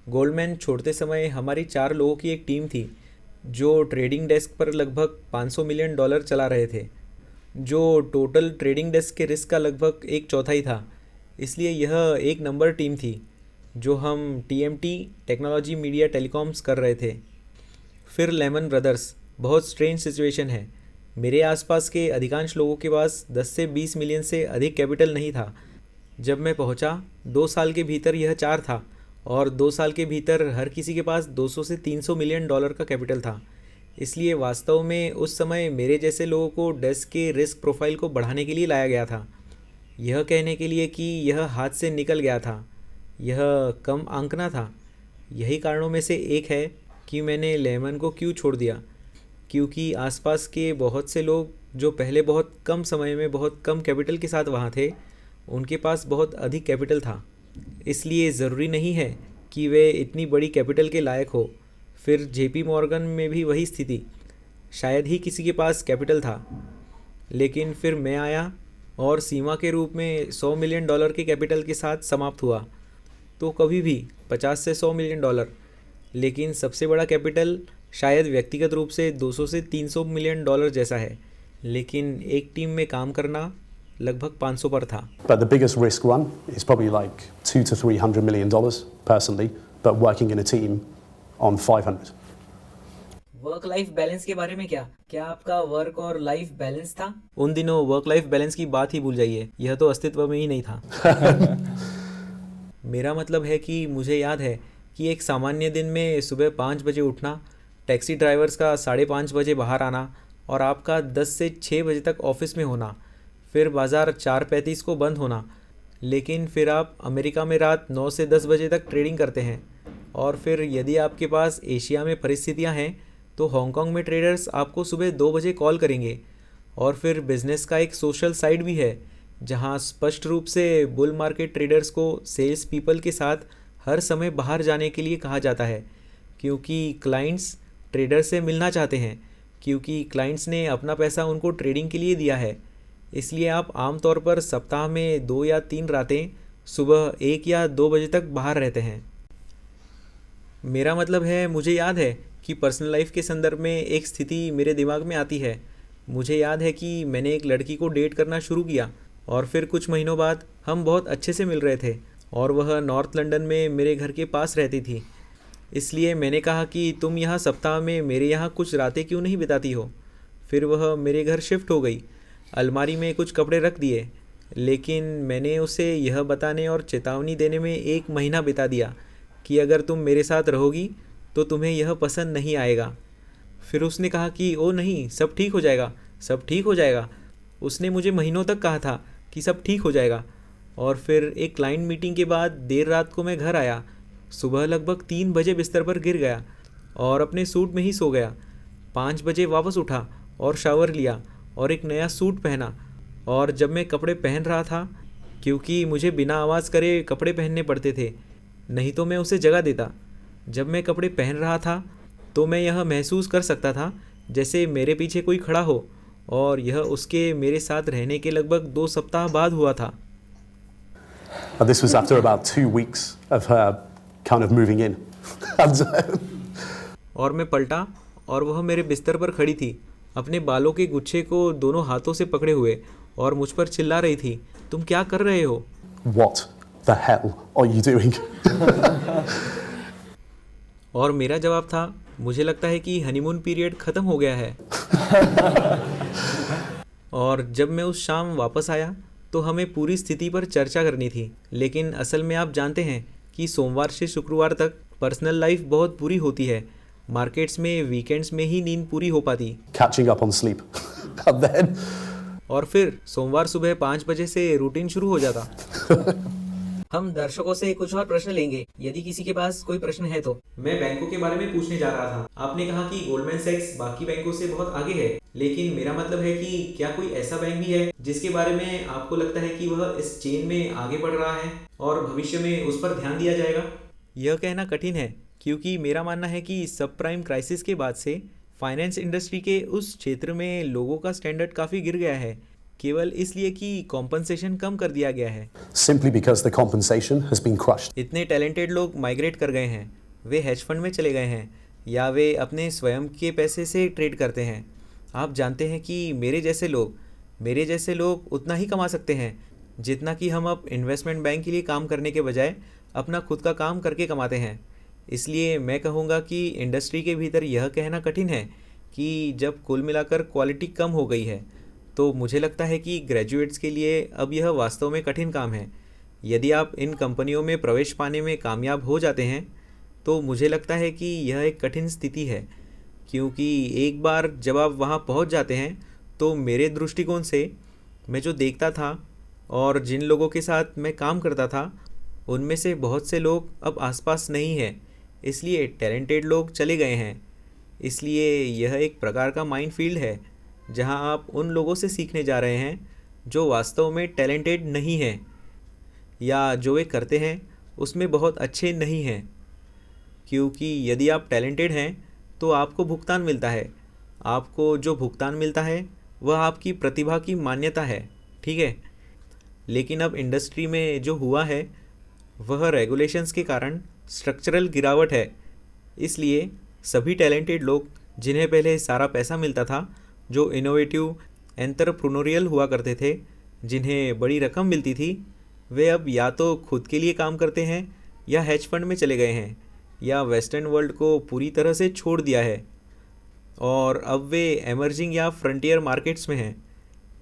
गोल्डमैन छोड़ते समय हमारी 4 लोगों की एक टीम थी जो ट्रेडिंग डेस्क पर लगभग $500 मिलियन चला रहे थे, जो टोटल ट्रेडिंग डेस्क के रिस्क का लगभग 1/4 था। इसलिए यह एक नंबर टीम थी जो हम TMT टेक्नोलॉजी मीडिया टेलीकॉम्स कर रहे थे। फिर लेमन ब्रदर्स, बहुत स्ट्रेंज सिचुएशन है। मेरे आसपास के अधिकांश लोगों के पास 10 से 20 मिलियन से अधिक कैपिटल नहीं था। जब मैं पहुंचा 2 साल के भीतर यह 4 था, और 2 साल के भीतर हर किसी के पास $200 से $300 मिलियन का कैपिटल था। इसलिए वास्तव में उस समय मेरे जैसे लोगों को डेस्क के रिस्क प्रोफाइल को बढ़ाने के लिए लाया गया था, यह कहने के लिए कि यह हाथ से निकल गया था, यह कम आंकना था। यही कारणों में से एक है कि मैंने लेमन को क्यों छोड़ दिया, क्योंकि आसपास के बहुत से लोग जो पहले बहुत कम समय में बहुत कम कैपिटल के साथ वहाँ थे, उनके पास बहुत अधिक कैपिटल था। इसलिए ज़रूरी नहीं है कि वे इतनी बड़ी कैपिटल के लायक हो। फिर JP मॉर्गन में भी वही स्थिति, शायद ही किसी के पास कैपिटल था। लेकिन फिर मैं आया और सीमा के रूप में $100 मिलियन के कैपिटल के साथ समाप्त हुआ। तो कभी भी 50 से $100 मिलियन, लेकिन सबसे बड़ा कैपिटल शायद व्यक्तिगत रूप से 200 से $300 मिलियन जैसा है, लेकिन एक टीम में काम करना लगभग 500 पर था। But the biggest risk one is probably like $200 to $300 million personally, but working in a team on 500. Work life balance के बारे में क्या आपका वर्क और लाइफ बैलेंस था? उन दिनों वर्क लाइफ बैलेंस की बात ही भूल जाइए, यह तो अस्तित्व में ही नहीं था। मेरा मतलब है कि मुझे याद है कि एक सामान्य दिन में सुबह 5 बजे उठना, टैक्सी ड्राइवर्स का 5:30 बजे बाहर आना और आपका 10 से 6 बजे तक ऑफिस में होना, फिर बाज़ार 4:35 को बंद होना। लेकिन फिर आप अमेरिका में रात 9 से 10 बजे तक ट्रेडिंग करते हैं, और फिर यदि आपके पास एशिया में परिस्थितियां हैं तो हांगकांग में ट्रेडर्स आपको सुबह 2 बजे कॉल करेंगे। और फिर बिजनेस का एक सोशल साइड भी है, जहां स्पष्ट रूप से बुल मार्केट ट्रेडर्स को सेल्स पीपल के साथ हर समय बाहर जाने के लिए कहा जाता है, क्योंकि क्लाइंट्स ट्रेडर से मिलना चाहते हैं, क्योंकि क्लाइंट्स ने अपना पैसा उनको ट्रेडिंग के लिए दिया है। इसलिए आप आमतौर पर सप्ताह में 2 या 3 रातें सुबह 1 या 2 बजे तक बाहर रहते हैं। मेरा मतलब है, मुझे याद है कि पर्सनल लाइफ के संदर्भ में एक स्थिति मेरे दिमाग में आती है। मुझे याद है कि मैंने एक लड़की को डेट करना शुरू किया, और फिर कुछ महीनों बाद हम बहुत अच्छे से मिल रहे थे, और वह नॉर्थ लंदन में मेरे घर के पास रहती थी। इसलिए मैंने कहा कि तुम यहाँ सप्ताह में मेरे यहाँ कुछ रातें क्यों नहीं बिताती हो। फिर वह मेरे घर शिफ्ट हो गई, अलमारी में कुछ कपड़े रख दिए, लेकिन मैंने उसे यह बताने और चेतावनी देने में 1 महीना बिता दिया कि अगर तुम मेरे साथ रहोगी तो तुम्हें यह पसंद नहीं आएगा। फिर उसने कहा कि ओ नहीं, सब ठीक हो जाएगा, सब ठीक हो जाएगा। उसने मुझे महीनों तक कहा था कि सब ठीक हो जाएगा। और फिर एक क्लाइंट मीटिंग के बाद देर रात को मैं घर आया, सुबह लगभग 3 बजे बिस्तर पर गिर गया और अपने सूट में ही सो गया। 5 बजे वापस उठा और शावर लिया और एक नया सूट पहना। और जब मैं कपड़े पहन रहा था, क्योंकि मुझे बिना आवाज़ करे कपड़े पहनने पड़ते थे, नहीं तो मैं उसे जगा देता। जब मैं कपड़े पहन रहा था तो मैं यह महसूस कर सकता था जैसे मेरे पीछे कोई खड़ा हो, और यह उसके मेरे साथ रहने के लगभग 2 सप्ताह बाद हुआ था। And this was after about 2 weeks of her kind of moving in. और मैं पलटा और वह मेरे बिस्तर पर खड़ी थी, अपने बालों के गुच्छे को दोनों हाथों से पकड़े हुए, और मुझ पर चिल्ला रही थी, तुम क्या कर रहे हो? What the hell are you doing? और मेरा जवाब था, मुझे लगता है कि हनीमून पीरियड ख़त्म हो गया है। और जब मैं उस शाम वापस आया तो हमें पूरी स्थिति पर चर्चा करनी थी, लेकिन असल में आप जानते हैं कि सोमवार से शुक्रवार तक पर्सनल लाइफ बहुत बुरी होती है। मार्केट्स में वीकेंड्स में ही नींद पूरी हो पाती। Catching up on sleep. And then और फिर सोमवार सुबह 5 बजे से रूटीन शुरू हो जाता। हम दर्शकों से कुछ और प्रश्न लेंगे, यदि किसी के पास कोई प्रश्न है तो। मैं बैंकों के बारे में पूछने जा रहा था। आपने कहा कि गोल्डमैन सैक्स बाकी बैंकों से बहुत आगे है, लेकिन मेरा मतलब है कि क्या कोई ऐसा बैंक भी है जिसके बारे में आपको लगता है कि वह इस चेन में आगे बढ़ रहा है और भविष्य में उस पर ध्यान दिया जाएगा? यह कहना कठिन है, क्योंकि मेरा मानना है कि सब प्राइम क्राइसिस के बाद से फाइनेंस इंडस्ट्री के उस क्षेत्र में लोगों का स्टैंडर्ड काफ़ी गिर गया है, केवल इसलिए कि कॉम्पनसेशन कम कर दिया गया है। Simply because the compensation has been crushed. इतने टैलेंटेड लोग माइग्रेट कर गए हैं, वे हेज फंड में चले गए हैं या वे अपने स्वयं के पैसे से ट्रेड करते हैं। आप जानते हैं कि मेरे जैसे लोग उतना ही कमा सकते हैं जितना कि हम अब इन्वेस्टमेंट बैंक के लिए काम करने के बजाय अपना खुद का काम करके कमाते हैं। इसलिए मैं कहूँगा कि इंडस्ट्री के भीतर यह कहना कठिन है कि जब कुल मिलाकर क्वालिटी कम हो गई है, तो मुझे लगता है कि ग्रेजुएट्स के लिए अब यह वास्तव में कठिन काम है। यदि आप इन कंपनियों में प्रवेश पाने में कामयाब हो जाते हैं, तो मुझे लगता है कि यह एक कठिन स्थिति है, क्योंकि एक बार जब आप वहां पहुंच जाते हैं, तो मेरे दृष्टिकोण से मैं जो देखता था और जिन लोगों के साथ मैं काम करता था, उनमें से बहुत से लोग अब आसपास नहीं हैं, इसलिए टैलेंटेड लोग चले गए हैं। इसलिए यह एक प्रकार का माइनफील्ड है जहां आप उन लोगों से सीखने जा रहे हैं जो वास्तव में टैलेंटेड नहीं हैं या जो वे करते हैं उसमें बहुत अच्छे नहीं हैं। क्योंकि यदि आप टैलेंटेड हैं तो आपको भुगतान मिलता है। आपको जो भुगतान मिलता है वह आपकी प्रतिभा की मान्यता है, ठीक है। लेकिन अब इंडस्ट्री में जो हुआ है वह रेगुलेशंस के कारण स्ट्रक्चरल गिरावट है। इसलिए सभी टैलेंटेड लोग जिन्हें पहले सारा पैसा मिलता था, जो इनोवेटिव एंटरप्रेन्योरियल हुआ करते थे, जिन्हें बड़ी रकम मिलती थी, वे अब या तो खुद के लिए काम करते हैं या हेज फंड में चले गए हैं या वेस्टर्न वर्ल्ड को पूरी तरह से छोड़ दिया है और अब वे एमर्जिंग या फ्रंटियर मार्केट्स में हैं।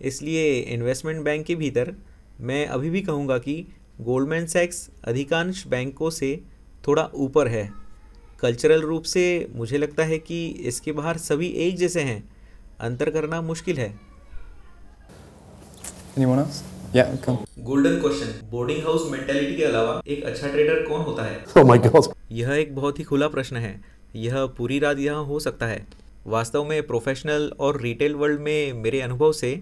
इसलिए इन्वेस्टमेंट बैंक के भीतर मैं अभी भी कहूँगा कि गोल्डमैन सैक्स अधिकांश बैंकों से थोड़ा ऊपर है। कल्चरल रूप से मुझे लगता है कि इसके बाहर सभी एक जैसे हैं, अंतर करना मुश्किल है। Anyone else? Yeah, come. Golden question, boarding house mentality के अलावा एक अच्छा ट्रेडर कौन होता है? Oh my God. यह एक बहुत ही खुला प्रश्न है। यह पूरी रात यहाँ हो सकता है। वास्तव में प्रोफेशनल और रिटेल वर्ल्ड में मेरे अनुभव से,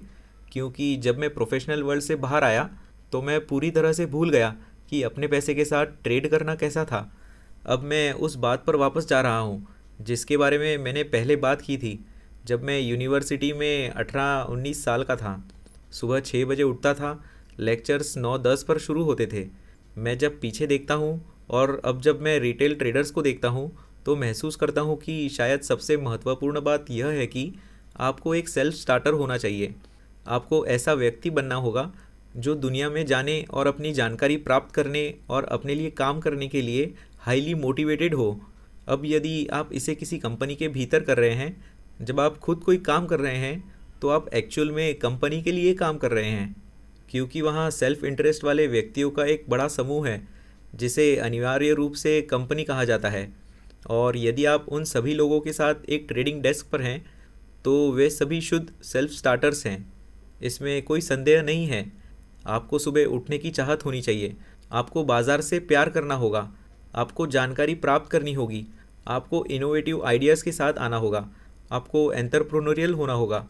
क्योंकि जब मैं प्रोफेशनल वर्ल्ड से बाहर आया तो मैं पूरी तरह से भूल गया कि अपने पैसे के साथ ट्रेड करना कैसा था। अब मैं उस बात पर वापस जा रहा हूँ जिसके बारे में मैंने पहले बात की थी। जब मैं यूनिवर्सिटी में 18-19 साल का था, सुबह 6 बजे उठता था, लेक्चर्स 9-10 पर शुरू होते थे। मैं जब पीछे देखता हूँ और अब जब मैं रिटेल ट्रेडर्स को देखता हूँ तो महसूस करता हूँ कि शायद सबसे महत्वपूर्ण बात यह है कि आपको एक सेल्फ स्टार्टर होना चाहिए। आपको ऐसा व्यक्ति बनना होगा जो दुनिया में जाने और अपनी जानकारी प्राप्त करने और अपने लिए काम करने के लिए हाईली मोटिवेटेड हो। अब यदि आप इसे किसी कंपनी के भीतर कर रहे हैं, जब आप खुद कोई काम कर रहे हैं, तो आप एक्चुअल में कंपनी के लिए काम कर रहे हैं, क्योंकि वहाँ सेल्फ इंटरेस्ट वाले व्यक्तियों का एक बड़ा समूह है जिसे अनिवार्य रूप से कंपनी कहा जाता है। और यदि आप उन सभी लोगों के साथ एक ट्रेडिंग डेस्क पर हैं, तो वे सभी शुद्ध सेल्फ स्टार्टर्स हैं, इसमें कोई संदेह नहीं है। आपको सुबह उठने की चाहत होनी चाहिए, आपको बाज़ार से प्यार करना होगा, आपको जानकारी प्राप्त करनी होगी, आपको इनोवेटिव आइडियाज़ के साथ आना होगा, आपको एंटरप्रेन्योरियल होना होगा,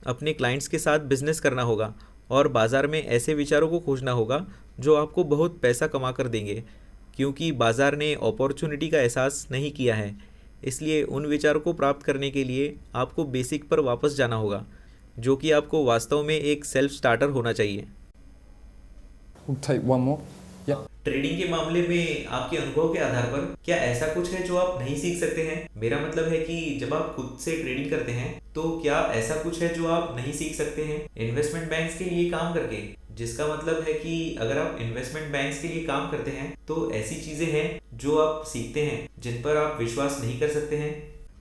अपने क्लाइंट्स के साथ बिजनेस करना होगा और बाज़ार में ऐसे विचारों को खोजना होगा जो आपको बहुत पैसा कमा कर देंगे, क्योंकि बाज़ार ने अपॉर्चुनिटी का एहसास नहीं किया है। इसलिए उन विचारों को प्राप्त करने के लिए आपको बेसिक पर वापस जाना होगा, जो कि आपको वास्तव में एक सेल्फ स्टार्टर होना चाहिए। We'll take one more. Yeah. Trading के मामले में आपके अनुभव के आधार पर क्या ऐसा कुछ है जो आप नहीं सीख सकते हैं? मेरा मतलब है कि जब आप खुद से ट्रेडिंग करते हैं तो क्या ऐसा कुछ है जो आप नहीं सीख सकते हैं इन्वेस्टमेंट बैंक्स के लिए काम करके? जिसका मतलब है कि अगर आप इन्वेस्टमेंट बैंक्स के लिए काम करते हैं तो ऐसी चीजें हैं जो आप सीखते हैं जिन पर आप विश्वास नहीं कर सकते हैं।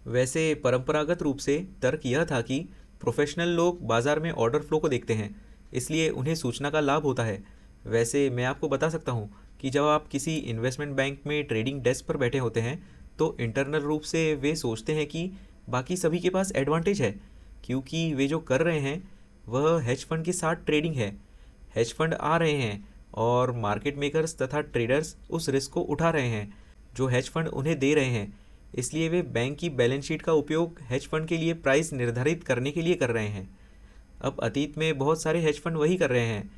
वैसे परंपरागत रूप से तर्क यह था कि प्रोफेशनल लोग बाजार में ऑर्डर फ्लो को देखते हैं, इसलिए उन्हें सूचना का लाभ होता है। वैसे मैं आपको बता सकता हूँ कि जब आप किसी इन्वेस्टमेंट बैंक में ट्रेडिंग डेस्क पर बैठे होते हैं तो इंटरनल रूप से वे सोचते हैं कि बाकी सभी के पास एडवांटेज है, क्योंकि वे जो कर रहे हैं वह हेज फंड के साथ ट्रेडिंग है। हेज फंड आ रहे हैं और मार्केट मेकर्स तथा ट्रेडर्स उस रिस्क को उठा रहे हैं जो हेज फंड उन्हें दे रहे हैं, इसलिए वे बैंक की बैलेंस शीट का उपयोग हेज फंड के लिए प्राइस निर्धारित करने के लिए कर रहे हैं। अब अतीत में बहुत सारे हेज फंड वही कर रहे हैं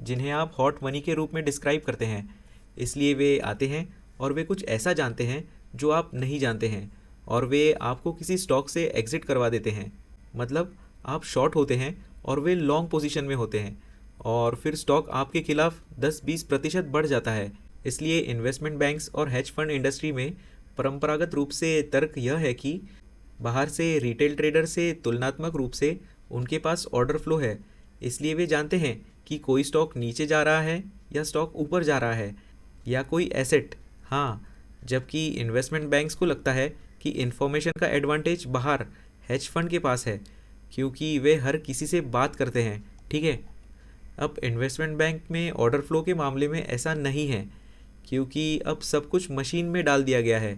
जिन्हें आप हॉट मनी के रूप में डिस्क्राइब करते हैं, इसलिए वे आते हैं और वे कुछ ऐसा जानते हैं जो आप नहीं जानते हैं और वे आपको किसी स्टॉक से एग्जिट करवा देते हैं। मतलब आप शॉर्ट होते हैं और वे लॉन्ग पोजीशन में होते हैं और फिर स्टॉक आपके खिलाफ 10-20% बढ़ जाता है। इसलिए इन्वेस्टमेंट बैंक्स और हेज फंड इंडस्ट्री में परंपरागत रूप से तर्क यह है कि बाहर से रिटेल ट्रेडर से तुलनात्मक रूप से उनके पास ऑर्डर फ्लो है, इसलिए वे जानते हैं कि कोई स्टॉक नीचे जा रहा है या स्टॉक ऊपर जा रहा है या कोई एसेट। हाँ, जबकि इन्वेस्टमेंट बैंक्स को लगता है कि इन्फॉर्मेशन का एडवांटेज बाहर हेज फंड के पास है क्योंकि वे हर किसी से बात करते हैं। ठीक है, अब इन्वेस्टमेंट बैंक में ऑर्डर फ्लो के मामले में ऐसा नहीं है क्योंकि अब सब कुछ मशीन में डाल दिया गया है।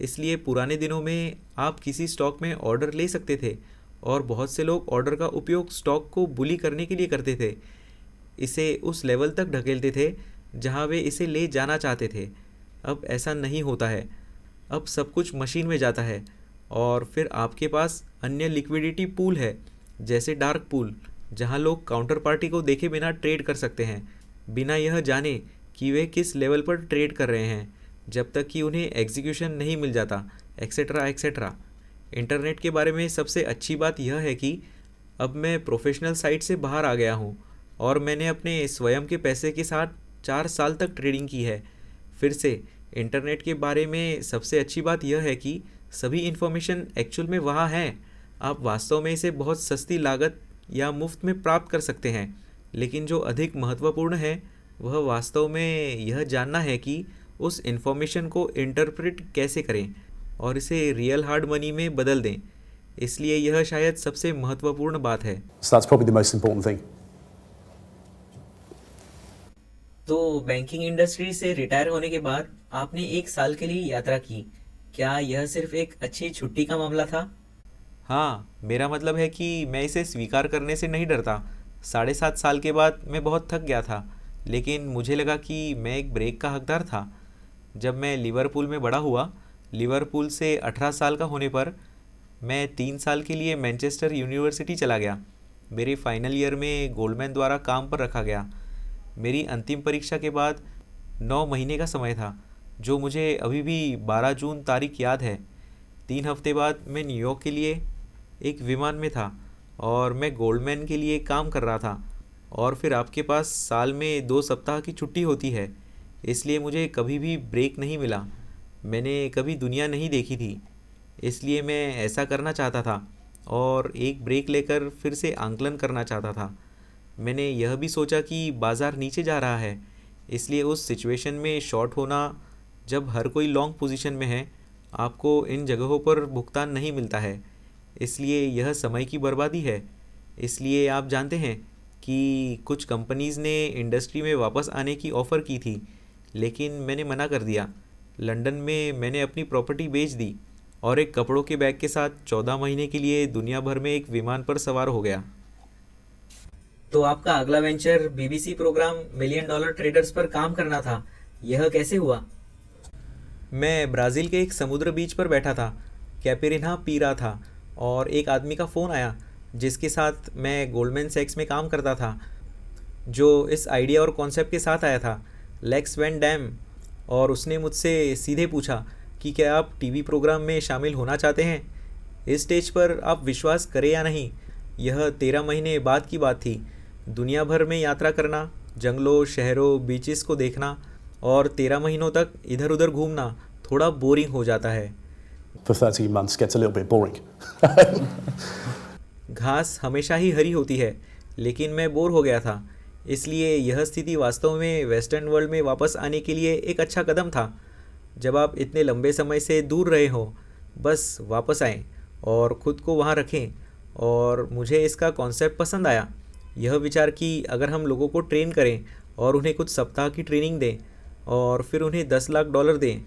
इसलिए पुराने दिनों में आप किसी स्टॉक में ऑर्डर ले सकते थे और बहुत से लोग ऑर्डर का उपयोग स्टॉक को बुली करने के लिए करते थे, इसे उस लेवल तक ढकेलते थे जहां वे इसे ले जाना चाहते थे। अब ऐसा नहीं होता है, अब सब कुछ मशीन में जाता है और फिर आपके पास अन्य लिक्विडिटी पूल है जैसे डार्क पूल, जहां लोग काउंटर पार्टी को देखे बिना ट्रेड कर सकते हैं, बिना यह जाने कि वे किस लेवल पर ट्रेड कर रहे हैं, जब तक कि उन्हें एग्जीक्यूशन नहीं मिल जाता, एक्सेट्रा एक्सेट्रा। इंटरनेट के बारे में सबसे अच्छी बात यह है कि अब मैं प्रोफेशनल साइट से बाहर आ गया हूँ और मैंने अपने स्वयं के पैसे के साथ 4 साल तक ट्रेडिंग की है। फिर से इंटरनेट के बारे में सबसे अच्छी बात यह है कि सभी इन्फॉर्मेशन एक्चुअल में वहाँ है। आप वास्तव में इसे बहुत सस्ती लागत या मुफ्त में प्राप्त कर सकते हैं, लेकिन जो अधिक महत्वपूर्ण है वह वास्तव में यह जानना है कि उस इन्फॉर्मेशन को इंटरप्रेट कैसे करें और इसे रियल हार्ड मनी में बदल दें। इसलिए यह शायद सबसे महत्वपूर्ण बात है। So that's probably the most important thing. तो बैंकिंग इंडस्ट्री से रिटायर होने के बाद आपने 1 साल के लिए यात्रा की, क्या यह सिर्फ एक अच्छी छुट्टी का मामला था? हाँ, मेरा मतलब है कि मैं इसे स्वीकार करने से नहीं डरता। 7.5 साल के बाद मैं बहुत थक गया था, लेकिन मुझे लगा कि मैं एक ब्रेक का हकदार था। जब मैं लिवरपूल में बड़ा हुआ, लिवरपूल से 18 साल का होने पर मैं 3 साल के लिए मैनचेस्टर यूनिवर्सिटी चला गया। मेरे फाइनल ईयर में गोल्डमैन द्वारा काम पर रखा गया। मेरी अंतिम परीक्षा के बाद 9 महीने का समय था, जो मुझे अभी भी 12 जून तारीख याद है। 3 हफ्ते बाद मैं न्यूयॉर्क के लिए एक विमान में था और मैं गोल्डमैन के लिए काम कर रहा था। और फिर आपके पास साल में 2 सप्ताह की छुट्टी होती है, इसलिए मुझे कभी भी ब्रेक नहीं मिला। मैंने कभी दुनिया नहीं देखी थी, इसलिए मैं ऐसा करना चाहता था और एक ब्रेक लेकर फिर से आंकलन करना चाहता था। मैंने यह भी सोचा कि बाज़ार नीचे जा रहा है, इसलिए उस सिचुएशन में शॉर्ट होना, जब हर कोई लॉन्ग पोजीशन में है, आपको इन जगहों पर भुगतान नहीं मिलता है, इसलिए यह समय की बर्बादी है। इसलिए आप जानते हैं कि कुछ कंपनीज़ ने इंडस्ट्री में वापस आने की ऑफ़र की थी, लेकिन मैंने मना कर दिया। लंदन में मैंने अपनी प्रॉपर्टी बेच दी और एक कपड़ों के बैग के साथ 14 महीने के लिए दुनिया भर में एक विमान पर सवार हो गया। तो आपका अगला venture BBC program million dollar traders पर काम करना था, यह कैसे हुआ? मैं ब्राज़ील के एक समुद्र बीच पर बैठा था, कैपिरिन्हा पी रहा था और एक आदमी का फ़ोन आया जिसके साथ मैं गोल्डमैन सैक्स में काम करता था, जो इस आइडिया और कॉन्सेप्ट के साथ आया था, लेक्स वैन डैम। और उसने मुझसे सीधे पूछा कि क्या आप टीवी प्रोग्राम में शामिल होना चाहते हैं। इस स्टेज पर आप विश्वास करें या नहीं, यह 13 महीने बाद की बात थी। दुनिया भर में यात्रा करना, जंगलों, शहरों, बीचेस को देखना और 13 महीनों तक इधर उधर घूमना थोड़ा बोरिंग हो जाता है। For 13 months gets a little bit boring. घास हमेशा ही हरी होती है, लेकिन मैं बोर हो गया था। इसलिए यह स्थिति वास्तव में वेस्टर्न वर्ल्ड में वापस आने के लिए एक अच्छा कदम था। जब आप इतने लंबे समय से दूर रहे हो, बस वापस आएं और ख़ुद को वहाँ रखें। और मुझे इसका कॉन्सेप्ट पसंद आया, यह विचार कि अगर हम लोगों को ट्रेन करें और उन्हें कुछ सप्ताह की ट्रेनिंग दें और फिर उन्हें $10 लाख दें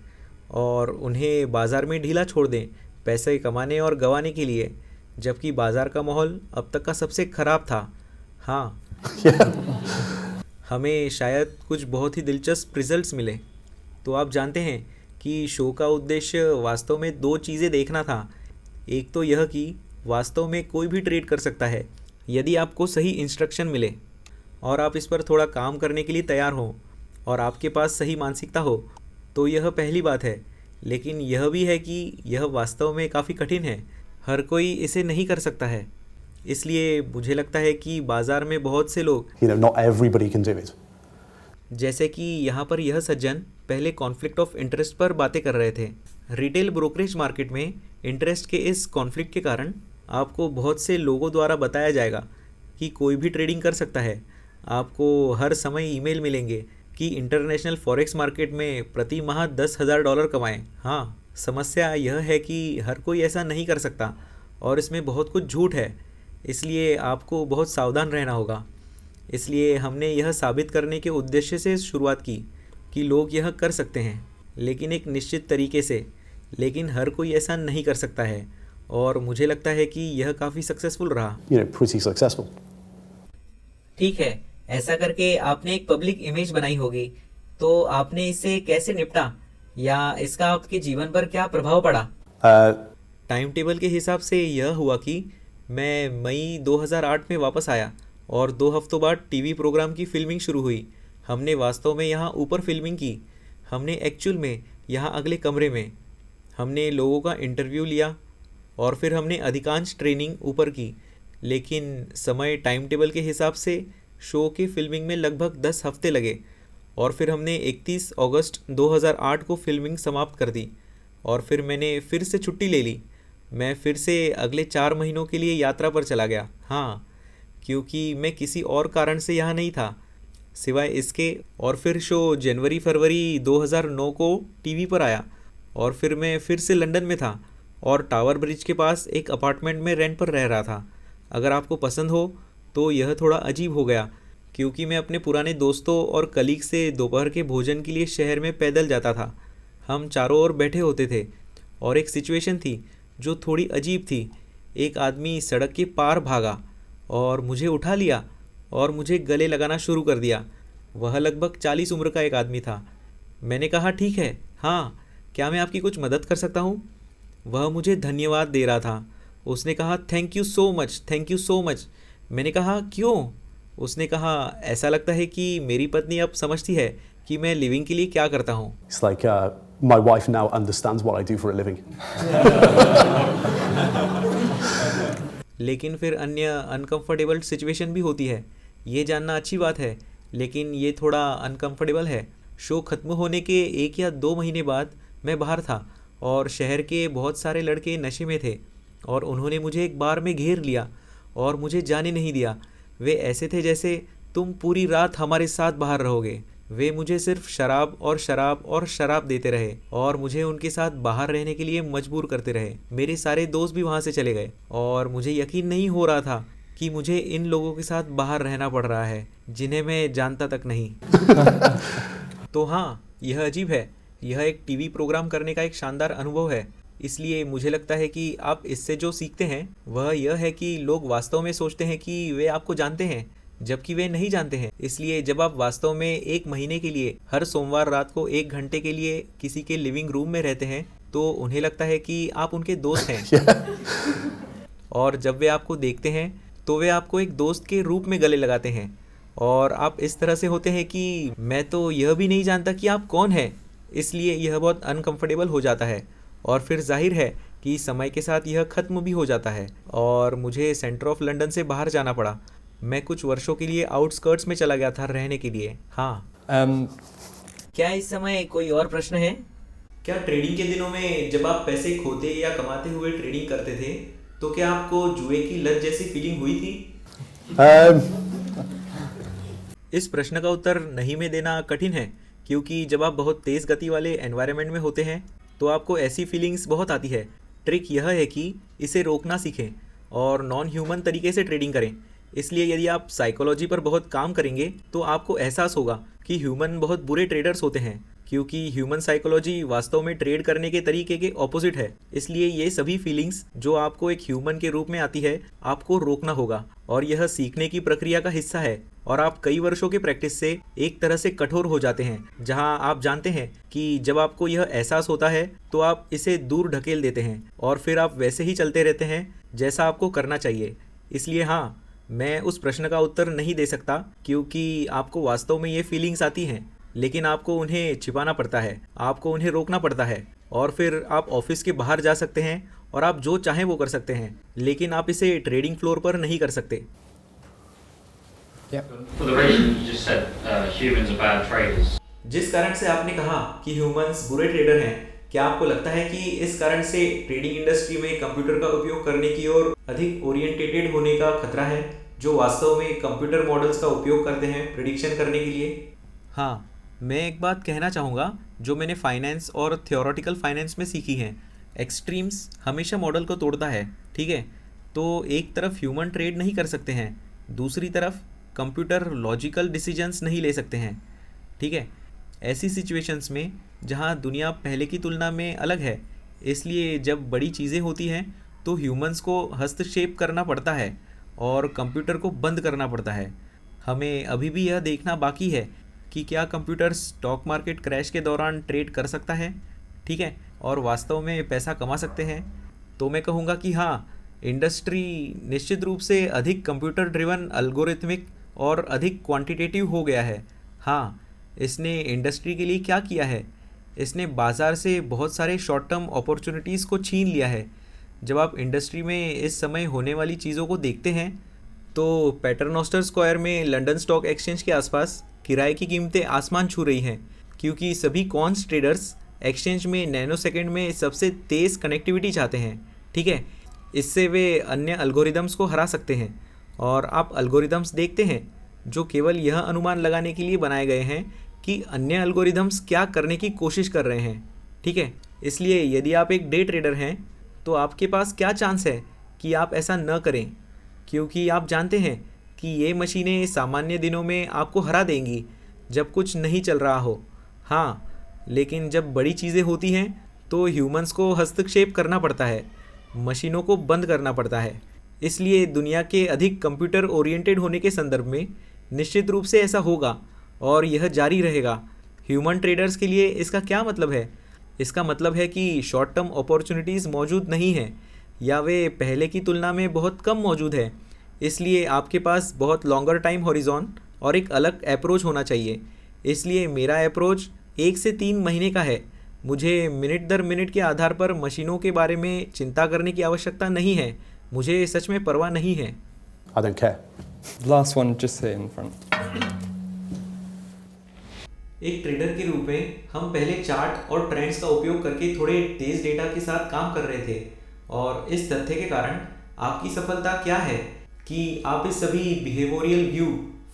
और उन्हें बाज़ार में ढीला छोड़ दें पैसे कमाने और गंवाने के लिए, जबकि बाज़ार का माहौल अब तक का सबसे ख़राब था, हाँ, Yeah. हमें शायद कुछ बहुत ही दिलचस्प रिजल्ट्स मिले। तो आप जानते हैं कि शो का उद्देश्य वास्तव में दो चीज़ें देखना था। एक तो यह कि वास्तव में कोई भी ट्रेड कर सकता है यदि आपको सही इंस्ट्रक्शन मिले और आप इस पर थोड़ा काम करने के लिए तैयार हों और आपके पास सही मानसिकता हो। तो यह पहली बात है। लेकिन यह भी है कि यह वास्तव में काफ़ी कठिन है, हर कोई इसे नहीं कर सकता है। इसलिए मुझे लगता है कि बाज़ार में बहुत से लोग, Not everybody can do it. जैसे कि यहाँ पर यह सज्जन पहले कॉन्फ्लिक्ट ऑफ इंटरेस्ट पर बातें कर रहे थे। रिटेल ब्रोकरेज मार्केट में इंटरेस्ट के इस कॉन्फ्लिक्ट के कारण आपको बहुत से लोगों द्वारा बताया जाएगा कि कोई भी ट्रेडिंग कर सकता है। आपको हर समय ईमेल मिलेंगे कि इंटरनेशनल फॉरेक्स मार्केट में प्रति माह $10,000 कमाएं। हाँ, समस्या यह है कि हर कोई ऐसा नहीं कर सकता और इसमें बहुत कुछ झूठ है। इसलिए आपको बहुत सावधान रहना होगा। इसलिए हमने यह साबित करने के उद्देश्य से शुरुआत की कि लोग यह कर सकते हैं, लेकिन एक निश्चित तरीके से। लेकिन हर कोई ऐसा नहीं कर सकता है और मुझे लगता है कि यह काफ़ी सक्सेसफुल रहा। Pretty successful. ठीक है, ऐसा करके आपने एक पब्लिक इमेज बनाई होगी, तो आपने इससे कैसे निपटा या इसका आपके जीवन पर क्या प्रभाव पड़ा? टाइम टेबल के हिसाब से यह हुआ कि मैं मई 2008 में वापस आया और 2 हफ्तों बाद टीवी प्रोग्राम की फिल्मिंग शुरू हुई। हमने वास्तव में यहाँ ऊपर फिल्मिंग की। हमने एक्चुअल में यहाँ अगले कमरे में हमने लोगों का इंटरव्यू लिया और फिर हमने अधिकांश ट्रेनिंग ऊपर की। लेकिन समय टाइम टेबल के हिसाब से शो की फिल्मिंग में लगभग 10 हफ्ते लगे और फिर हमने 31 अगस्त 2008 को फिल्मिंग समाप्त कर दी और फिर मैंने फिर से छुट्टी ले ली। मैं फिर से अगले 4 महीनों के लिए यात्रा पर चला गया। हाँ, क्योंकि मैं किसी और कारण से यहाँ नहीं था सिवाय इसके। और फिर शो जनवरी-फरवरी 2009 को टीवी पर आया और फिर मैं फिर से लंदन में था और टावर ब्रिज के पास एक अपार्टमेंट में रेंट पर रह रहा था। अगर आपको पसंद हो तो यह थोड़ा अजीब हो गया क्योंकि मैं अपने पुराने दोस्तों और कलीग से दोपहर के भोजन के लिए शहर में पैदल जाता था। हम चारों ओर बैठे होते थे और एक सिचुएशन थी जो थोड़ी अजीब थी। एक आदमी सड़क के पार भागा और मुझे उठा लिया और मुझे गले लगाना शुरू कर दिया। वह लगभग 40 उम्र का एक आदमी था। मैंने कहा, ठीक है, हाँ, क्या मैं आपकी कुछ मदद कर सकता हूँ? वह मुझे धन्यवाद दे रहा था। उसने कहा, thank you so much, thank you so much. मैंने कहा, क्यों? उसने कहा, ऐसा लगता है कि मेरी पत्नी अब समझती है कि मैं लिविंग के लिए क्या करता हूँ। It's like my wife now understands what I do for a living. लेकिन फिर अन्य अनकंफर्टेबल सिचुएशन भी होती है। ये जानना अच्छी बात है, लेकिन ये थोड़ा अनकंफर्टेबल है। शो ख़त्म होने के 1 या 2 महीने बाद मैं बाहर था और शहर के बहुत सारे लड़के नशे में थे और उन्होंने मुझे एक बार में घेर लिया और मुझे जाने नहीं दिया। वे ऐसे थे जैसे तुम पूरी रात हमारे साथ बाहर रहोगे। वे मुझे सिर्फ शराब और शराब और शराब देते रहे और मुझे उनके साथ बाहर रहने के लिए मजबूर करते रहे। मेरे सारे दोस्त भी वहाँ से चले गए और मुझे यकीन नहीं हो रहा था कि मुझे इन लोगों के साथ बाहर रहना पड़ रहा है जिन्हें मैं जानता तक नहीं। तो हाँ, यह अजीब है। यह एक टीवी प्रोग्राम करने का एक शानदार अनुभव है। इसलिए मुझे लगता है कि आप इससे जो सीखते हैं वह यह है कि लोग वास्तव में सोचते हैं कि वे आपको जानते हैं जबकि वे नहीं जानते हैं। इसलिए जब आप वास्तव में 1 महीने के लिए हर सोमवार रात को 1 घंटे के लिए किसी के लिविंग रूम में रहते हैं तो उन्हें लगता है कि आप उनके दोस्त हैं। और जब वे आपको देखते हैं तो वे आपको एक दोस्त के रूप में गले लगाते हैं और आप इस तरह से होते हैं कि मैं तो यह भी नहीं जानता कि आप कौन हैं। इसलिए यह बहुत अनकंफर्टेबल हो जाता है और फिर जाहिर है कि समय के साथ यह ख़त्म भी हो जाता है और मुझे सेंटर ऑफ लंदन से बाहर जाना पड़ा। मैं कुछ वर्षों के लिए आउटस्कर्ट्स में चला गया था रहने के लिए। हाँ, क्या इस समय कोई और प्रश्न है? क्या ट्रेडिंग के दिनों में जब आप पैसे खोते या कमाते हुए ट्रेडिंग करते थे तो क्या आपको जुए की लत जैसी फीलिंग हुई थी? इस प्रश्न का उत्तर नहीं में देना कठिन है क्योंकि जब आप बहुत तेज़ गति वाले एनवायरनमेंट में होते हैं तो आपको ऐसी फीलिंग्स बहुत आती है। ट्रिक यह है कि इसे रोकना सीखें और नॉन ह्यूमन तरीके से ट्रेडिंग करें। इसलिए यदि आप साइकोलॉजी पर बहुत काम करेंगे तो आपको एहसास होगा कि ह्यूमन बहुत बुरे ट्रेडर्स होते हैं क्योंकि ह्यूमन साइकोलॉजी वास्तव में ट्रेड करने के तरीके के ऑपोजिट है। इसलिए ये सभी फीलिंग्स जो आपको एक ह्यूमन के रूप में आती है, आपको रोकना होगा और यह सीखने की प्रक्रिया का हिस्सा है। और आप कई वर्षों के प्रैक्टिस से एक तरह से कठोर हो जाते हैं, जहां आप जानते हैं कि जब आपको यह एहसास होता है तो आप इसे दूर ढकेल देते हैं और फिर आप वैसे ही चलते रहते हैं जैसा आपको करना चाहिए। इसलिए हाँ, मैं उस प्रश्न का उत्तर नहीं दे सकता क्योंकि आपको वास्तव में ये फीलिंग्स आती हैं, लेकिन आपको उन्हें छिपाना पड़ता है, आपको उन्हें रोकना पड़ता है और फिर आप ऑफिस के बाहर जा सकते हैं और आप जो चाहें वो कर सकते हैं, लेकिन आप इसे ट्रेडिंग फ्लोर पर नहीं कर सकते। For the reason you just said, humans are bad traders. जिस कारण से आपने कहा कि ह्यूमंस बुरे ट्रेडर हैं, क्या आपको लगता है कि इस कारण से ट्रेडिंग इंडस्ट्री में कंप्यूटर का उपयोग करने की ओर अधिक ओरिएंटेटेड होने का खतरा है, जो वास्तव में कंप्यूटर मॉडल्स का उपयोग करते हैं प्रिडिक्शन करने के लिए? हाँ, मैं एक बात कहना चाहूँगा जो मैंने फाइनेंस और थियोरेटिकल फाइनेंस में सीखी है। एक्सट्रीम्स हमेशा मॉडल को तोड़ता है, ठीक है? तो एक तरफ ह्यूमन ट्रेड नहीं कर सकते हैं, दूसरी तरफ कंप्यूटर लॉजिकल डिसीजंस नहीं ले सकते हैं, ठीक है? ऐसी सिचुएशंस में जहाँ दुनिया पहले की तुलना में अलग है, इसलिए जब बड़ी चीज़ें होती हैं तो ह्यूमंस को हस्तक्षेप करना पड़ता है और कंप्यूटर को बंद करना पड़ता है। हमें अभी भी यह देखना बाकी है कि क्या कंप्यूटर स्टॉक मार्केट क्रैश के दौरान ट्रेड कर सकता है, ठीक है, और वास्तव में पैसा कमा सकते हैं। तो मैं कहूँगा कि हाँ, इंडस्ट्री निश्चित रूप से अधिक कंप्यूटर ड्रिवन एल्गोरिथमिक और अधिक क्वांटिटेटिव हो गया है। हाँ, इसने इंडस्ट्री के लिए क्या किया है? इसने बाज़ार से बहुत सारे शॉर्ट टर्म अपॉर्चुनिटीज़ को छीन लिया है। जब आप इंडस्ट्री में इस समय होने वाली चीज़ों को देखते हैं तो पैटरनोस्टर स्क्वायर में लंदन स्टॉक एक्सचेंज के आसपास किराए की कीमतें आसमान छू रही हैं, क्योंकि सभी कॉन्स ट्रेडर्स एक्सचेंज में नैनो सेकेंड में सबसे तेज़ कनेक्टिविटी चाहते हैं, ठीक है? इससे वे अन्य एल्गोरिदम्स को हरा सकते हैं। और आप एल्गोरिदम्स देखते हैं जो केवल यह अनुमान लगाने के लिए बनाए गए हैं कि अन्य एल्गोरिदम्स क्या करने की कोशिश कर रहे हैं, ठीक है? इसलिए यदि आप एक डे ट्रेडर हैं तो आपके पास क्या चांस है कि आप ऐसा न करें, क्योंकि आप जानते हैं कि ये मशीनें सामान्य दिनों में आपको हरा देंगी जब कुछ नहीं चल रहा हो। हाँ, लेकिन जब बड़ी चीज़ें होती हैं तो ह्यूमंस को हस्तक्षेप करना पड़ता है, मशीनों को बंद करना पड़ता है। इसलिए दुनिया के अधिक कंप्यूटर ओरिएंटेड होने के संदर्भ में निश्चित रूप से ऐसा होगा और यह जारी रहेगा। ह्यूमन ट्रेडर्स के लिए इसका क्या मतलब है? इसका मतलब है कि शॉर्ट टर्म अपॉर्चुनिटीज़ मौजूद नहीं हैं या वे पहले की तुलना में बहुत कम मौजूद है। इसलिए आपके पास बहुत लॉन्गर टाइम हॉरिजॉन और एक अलग अप्रोच होना चाहिए। इसलिए मेरा अप्रोच 1 से 3 महीने का है। मुझे मिनट दर मिनट के आधार पर मशीनों के बारे में चिंता करने की आवश्यकता नहीं है। मुझे सच में परवाह नहीं है। I don't care. Last one, just here in front. एक ट्रेडर के रूप में हम पहले चार्ट और ट्रेंड्स का उपयोग करके थोड़े तेज डेटा के साथ काम कर रहे थे, और इस तथ्य के कारण आपकी सफलता क्या है कि आप इस सभी बिहेवियरल व्यू,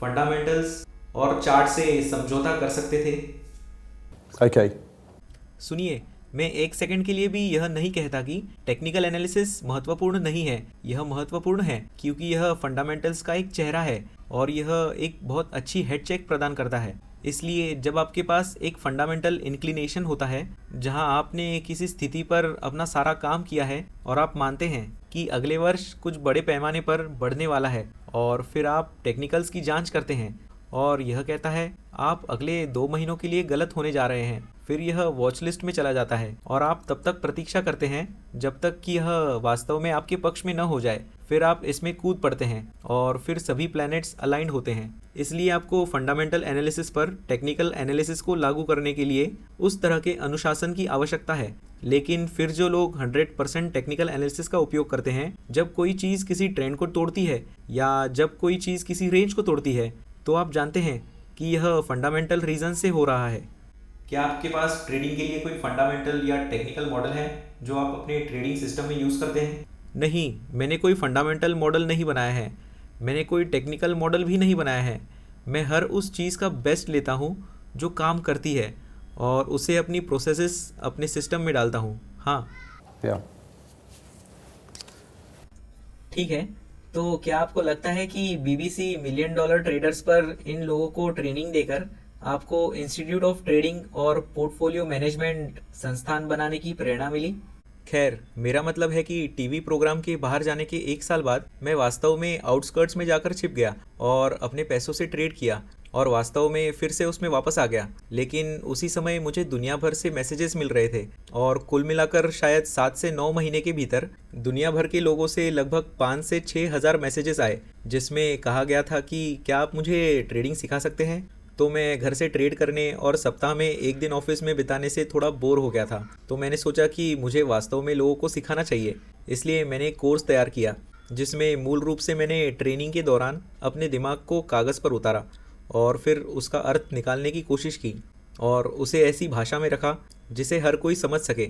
फंडामेंटल्स और चार्ट से समझौता कर सकते थे। Okay. सुनिए, मैं 1 सेकंड के लिए भी यह नहीं कहता कि टेक्निकल एनालिसिस महत्वपूर्ण नहीं है। यह महत्वपूर्ण है क्योंकि यह फंडामेंटल्स का एक चेहरा है और यह एक बहुत अच्छी हेड चेक प्रदान करता है। इसलिए जब आपके पास एक फंडामेंटल इंक्लिनेशन होता है जहां आपने किसी स्थिति पर अपना सारा काम किया है और आप मानते हैं कि अगले वर्ष कुछ बड़े पैमाने पर बढ़ने वाला है, और फिर आप टेक्निकल्स की जांच करते हैं और यह कहता है आप अगले 2 महीनों के लिए गलत होने जा रहे हैं, फिर यह वॉच लिस्ट में चला जाता है और आप तब तक प्रतीक्षा करते हैं जब तक कि यह वास्तव में आपके पक्ष में न हो जाए। फिर आप इसमें कूद पड़ते हैं और फिर सभी प्लैनेट्स अलाइंड होते हैं। इसलिए आपको फंडामेंटल एनालिसिस पर टेक्निकल एनालिसिस को लागू करने के लिए उस तरह के अनुशासन की आवश्यकता है। लेकिन फिर जो लोग 100% टेक्निकल एनालिसिस का उपयोग करते हैं, जब कोई चीज़ किसी ट्रेंड को तोड़ती है या जब कोई चीज़ किसी रेंज को तोड़ती है, तो आप जानते हैं कि यह फंडामेंटल रीज़न से हो रहा है। क्या आपके पास ट्रेडिंग के लिए कोई फंडामेंटल या टेक्निकल मॉडल है जो आप अपने ट्रेडिंग सिस्टम में यूज़ करते हैं? नहीं, मैंने कोई फंडामेंटल मॉडल नहीं बनाया है। मैंने कोई टेक्निकल मॉडल भी नहीं बनाया है। मैं हर उस चीज़ का बेस्ट लेता हूँ जो काम करती है और उसे अपनी प्रोसेसेस अपने सिस्टम में डालता हूँ। हाँ। Yeah. ठीक है, तो क्या आपको लगता है कि बीबीसी $1 मिलियन ट्रेडर्स पर इन लोगों को ट्रेनिंग देकर आपको इंस्टीट्यूट ऑफ ट्रेडिंग और पोर्टफोलियो मैनेजमेंट संस्थान बनाने की प्रेरणा मिली? खैर, मेरा मतलब है कि टीवी प्रोग्राम के बाहर जाने के 1 साल बाद मैं वास्तव में आउटस्कर्ट्स में जाकर छिप गया और अपने पैसों से ट्रेड किया और वास्तव में फिर से उसमें वापस आ गया। लेकिन उसी समय मुझे दुनिया भर से मैसेजेस मिल रहे थे और कुल मिलाकर शायद 7 से 9 महीने के भीतर दुनिया भर के लोगों से लगभग 5 से 6 हज़ार मैसेजेस आए, जिसमें कहा गया था कि क्या आप मुझे ट्रेडिंग सिखा सकते हैं। तो मैं घर से ट्रेड करने और सप्ताह में 1 दिन ऑफिस में बिताने से थोड़ा बोर हो गया था, तो मैंने सोचा कि मुझे वास्तव में लोगों को सिखाना चाहिए। इसलिए मैंने एक कोर्स तैयार किया जिसमें मूल रूप से मैंने ट्रेनिंग के दौरान अपने दिमाग को कागज़ पर उतारा और फिर उसका अर्थ निकालने की कोशिश की और उसे ऐसी भाषा में रखा जिसे हर कोई समझ सके।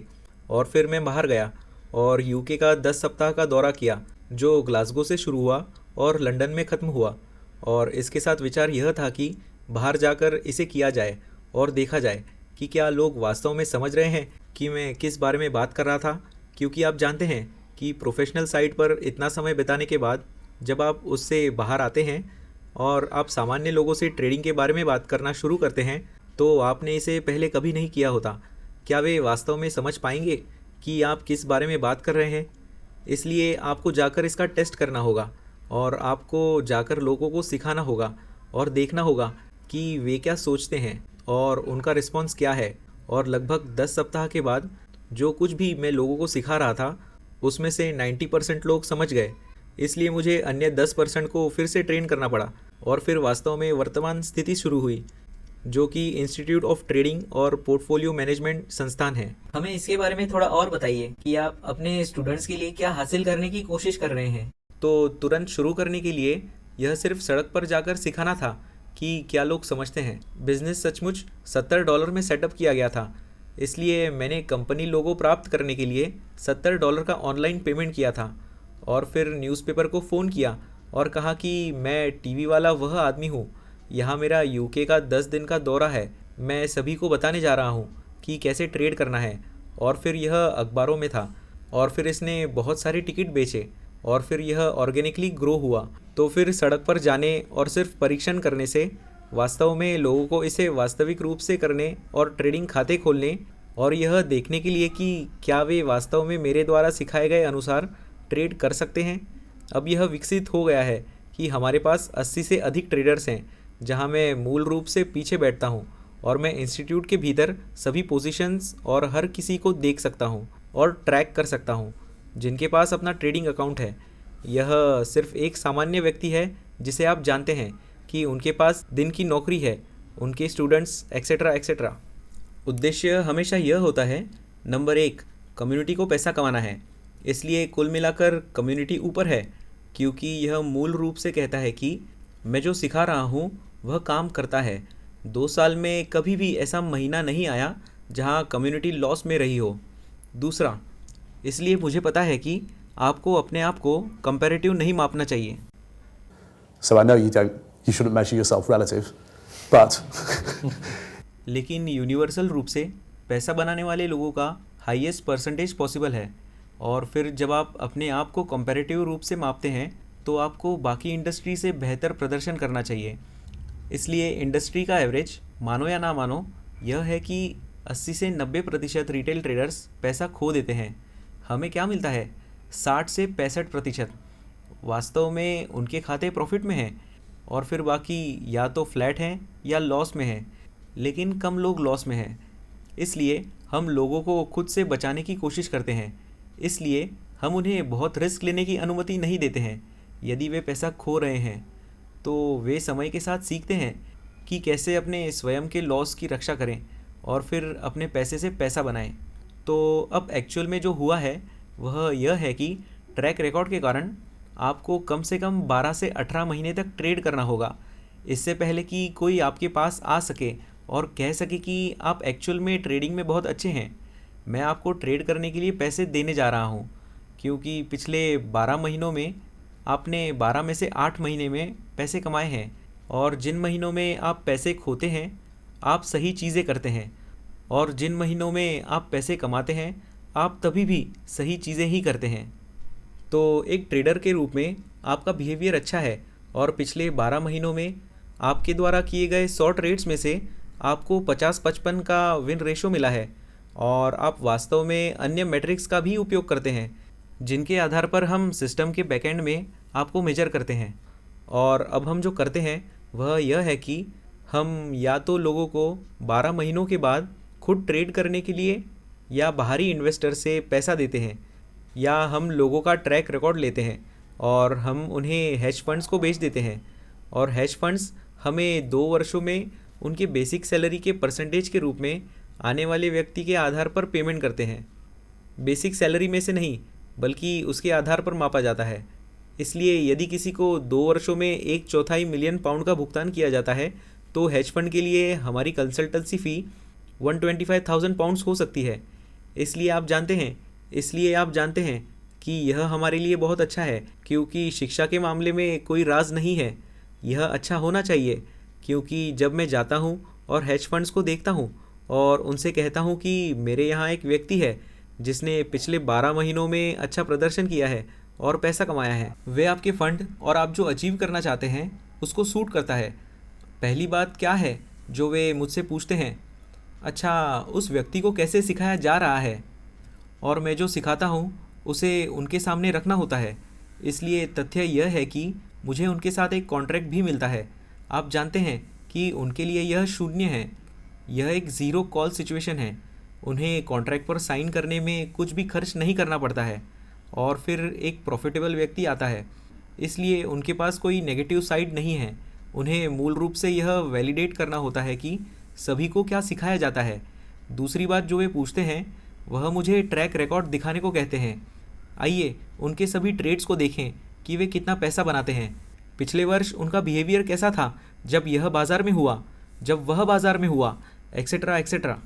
और फिर मैं बाहर गया और यूके का 10 सप्ताह का दौरा किया, जो ग्लासगो से शुरू हुआ और लंदन में ख़त्म हुआ। और इसके साथ विचार यह था कि बाहर जाकर इसे किया जाए और देखा जाए कि क्या लोग वास्तव में समझ रहे हैं कि मैं किस बारे में बात कर रहा था। क्योंकि आप जानते हैं कि प्रोफेशनल साइट पर इतना समय बिताने के बाद जब आप उससे बाहर आते हैं और आप सामान्य लोगों से ट्रेडिंग के बारे में बात करना शुरू करते हैं, तो आपने इसे पहले कभी नहीं किया होता। क्या वे वास्तव में समझ पाएंगे कि आप किस बारे में बात कर रहे हैं? इसलिए आपको जाकर इसका टेस्ट करना होगा और आपको जाकर लोगों को सिखाना होगा और देखना होगा कि वे क्या सोचते हैं और उनका रिस्पॉन्स क्या है। और लगभग 10 सप्ताह के बाद जो कुछ भी मैं लोगों को सिखा रहा था उसमें से 90% लोग समझ गए। इसलिए मुझे अन्य 10% को फिर से ट्रेन करना पड़ा और फिर वास्तव में वर्तमान स्थिति शुरू हुई, जो कि इंस्टीट्यूट ऑफ ट्रेडिंग और पोर्टफोलियो मैनेजमेंट संस्थान है। हमें इसके बारे में थोड़ा और बताइए कि आप अपने स्टूडेंट्स के लिए क्या हासिल करने की कोशिश कर रहे हैं। तो तुरंत शुरू करने के लिए यह सिर्फ सड़क पर जाकर सिखाना था कि क्या लोग समझते हैं। बिजनेस सचमुच $70 में सेटअप किया गया था, इसलिए मैंने कंपनी लोगो प्राप्त करने के लिए $70 का ऑनलाइन पेमेंट किया था और फिर न्यूज़पेपर को फ़ोन किया और कहा कि मैं टीवी वाला वह आदमी हूँ, यहाँ मेरा यूके का 10 दिन का दौरा है, मैं सभी को बताने जा रहा हूँ कि कैसे ट्रेड करना है। और फिर यह अखबारों में था और फिर इसने बहुत सारे टिकट बेचे और फिर यह ऑर्गेनिकली ग्रो हुआ। तो फिर सड़क पर जाने और सिर्फ परीक्षण करने से वास्तव में लोगों को इसे वास्तविक रूप से करने और ट्रेडिंग खाते खोलने और यह देखने के लिए कि क्या वे वास्तव में मेरे द्वारा सिखाए गए अनुसार ट्रेड कर सकते हैं। अब यह विकसित हो गया है कि हमारे पास 80 से अधिक ट्रेडर्स हैं, जहां मैं मूल रूप से पीछे बैठता हूं और मैं इंस्टीट्यूट के भीतर सभी पोजीशंस और हर किसी को देख सकता हूं और ट्रैक कर सकता हूं जिनके पास अपना ट्रेडिंग अकाउंट है। यह सिर्फ एक सामान्य व्यक्ति है जिसे आप जानते हैं कि उनके पास दिन की नौकरी है, उनके स्टूडेंट्स एक्सेट्रा एक्सेट्रा। उद्देश्य हमेशा यह होता है, नंबर 1 कम्युनिटी को पैसा कमाना है। इसलिए कुल मिलाकर कम्युनिटी ऊपर है, क्योंकि यह मूल रूप से कहता है कि मैं जो सिखा रहा हूँ वह काम करता है। 2 साल में कभी भी ऐसा महीना नहीं आया जहाँ कम्युनिटी लॉस में रही हो। दूसरा, इसलिए मुझे पता है कि आपको अपने आप को कंपैरेटिव नहीं मापना चाहिए। So I know you shouldn't measure yourself relative, but लेकिन यूनिवर्सल रूप से पैसा बनाने वाले लोगों का हाईएस्ट परसेंटेज पॉसिबल है। और फिर जब आप अपने आप को कंपैरेटिव रूप से मापते हैं तो आपको बाकी इंडस्ट्री से बेहतर प्रदर्शन करना चाहिए। इसलिए इंडस्ट्री का एवरेज, मानो या ना मानो, यह है कि 80 से 90% रिटेल ट्रेडर्स पैसा खो देते हैं। हमें क्या मिलता है? 60 से 65% वास्तव में उनके खाते प्रॉफिट में हैं और फिर बाकी या तो फ्लैट हैं या लॉस में हैं, लेकिन कम लोग लॉस में हैं। इसलिए हम लोगों को खुद से बचाने की कोशिश करते हैं, इसलिए हम उन्हें बहुत रिस्क लेने की अनुमति नहीं देते हैं। यदि वे पैसा खो रहे हैं तो वे समय के साथ सीखते हैं कि कैसे अपने स्वयं के लॉस की रक्षा करें और फिर अपने पैसे से पैसा बनाएं। तो अब एक्चुअल में जो हुआ है वह यह है कि ट्रैक रिकॉर्ड के कारण आपको कम से कम 12 से 18 महीने तक ट्रेड करना होगा, इससे पहले कि कोई आपके पास आ सके और कह सके कि आप एक्चुअल में ट्रेडिंग में बहुत अच्छे हैं। मैं आपको ट्रेड करने के लिए पैसे देने जा रहा हूँ, क्योंकि पिछले 12 महीनों में आपने 12 में से 8 महीने में पैसे कमाए हैं और जिन महीनों में आप पैसे खोते हैं आप सही चीज़ें करते हैं और जिन महीनों में आप पैसे कमाते हैं आप तभी भी सही चीज़ें ही करते हैं। तो एक ट्रेडर के रूप में आपका बिहेवियर अच्छा है और पिछले 12 महीनों में आपके द्वारा किए गए 100 ट्रेड्स में से आपको 50-55 का विन रेशो मिला है और आप वास्तव में अन्य मैट्रिक्स का भी उपयोग करते हैं जिनके आधार पर हम सिस्टम के बैकएंड में आपको मेजर करते हैं। और अब हम जो करते हैं वह यह है कि हम या तो लोगों को 12 महीनों के बाद खुद ट्रेड करने के लिए या बाहरी इन्वेस्टर से पैसा देते हैं, या हम लोगों का ट्रैक रिकॉर्ड लेते हैं और हम उन्हें हेज फंड्स को बेच देते हैं, और हेज फंड्स हमें 2 वर्षों में उनके बेसिक सैलरी के परसेंटेज के रूप में आने वाले व्यक्ति के आधार पर पेमेंट करते हैं। बेसिक सैलरी में से नहीं बल्कि उसके आधार पर मापा जाता है। इसलिए यदि किसी को 2 वर्षों में 1/4 मिलियन पाउंड का भुगतान किया जाता है तो हेज फंड के लिए हमारी कंसल्टेंसी फ़ी 125,000 पाउंड्स हो सकती है। इसलिए आप जानते हैं कि यह हमारे लिए बहुत अच्छा है, क्योंकि शिक्षा के मामले में कोई राज नहीं है। यह अच्छा होना चाहिए, क्योंकि जब मैं जाता हूँ और हेज फंड्स को देखता हूँ और उनसे कहता हूँ कि मेरे यहाँ एक व्यक्ति है जिसने पिछले 12 महीनों में अच्छा प्रदर्शन किया है और पैसा कमाया है, वे आपके फंड और आप जो अचीव करना चाहते हैं उसको सूट करता है। पहली बात क्या है जो वे मुझसे पूछते हैं, अच्छा उस व्यक्ति को कैसे सिखाया जा रहा है, और मैं जो सिखाता हूँ उसे उनके सामने रखना होता है। इसलिए तथ्य यह है कि मुझे उनके साथ एक कॉन्ट्रैक्ट भी मिलता है। आप जानते हैं कि उनके लिए यह शून्य है, यह एक ज़ीरो कॉल सिचुएशन है। उन्हें कॉन्ट्रैक्ट पर साइन करने में कुछ भी खर्च नहीं करना पड़ता है, और फिर एक प्रॉफिटेबल व्यक्ति आता है, इसलिए उनके पास कोई नेगेटिव साइड नहीं है। उन्हें मूल रूप से यह वैलिडेट करना होता है कि सभी को क्या सिखाया जाता है। दूसरी बात जो वे पूछते हैं वह मुझे ट्रैक रिकॉर्ड दिखाने को कहते हैं। आइए उनके सभी ट्रेड्स को देखें कि वे कितना पैसा बनाते हैं। पिछले वर्ष उनका बिहेवियर कैसा था जब यह बाज़ार में हुआ, जब वह बाज़ार में हुआ, एक्सेट्रा एक्सेट्रा।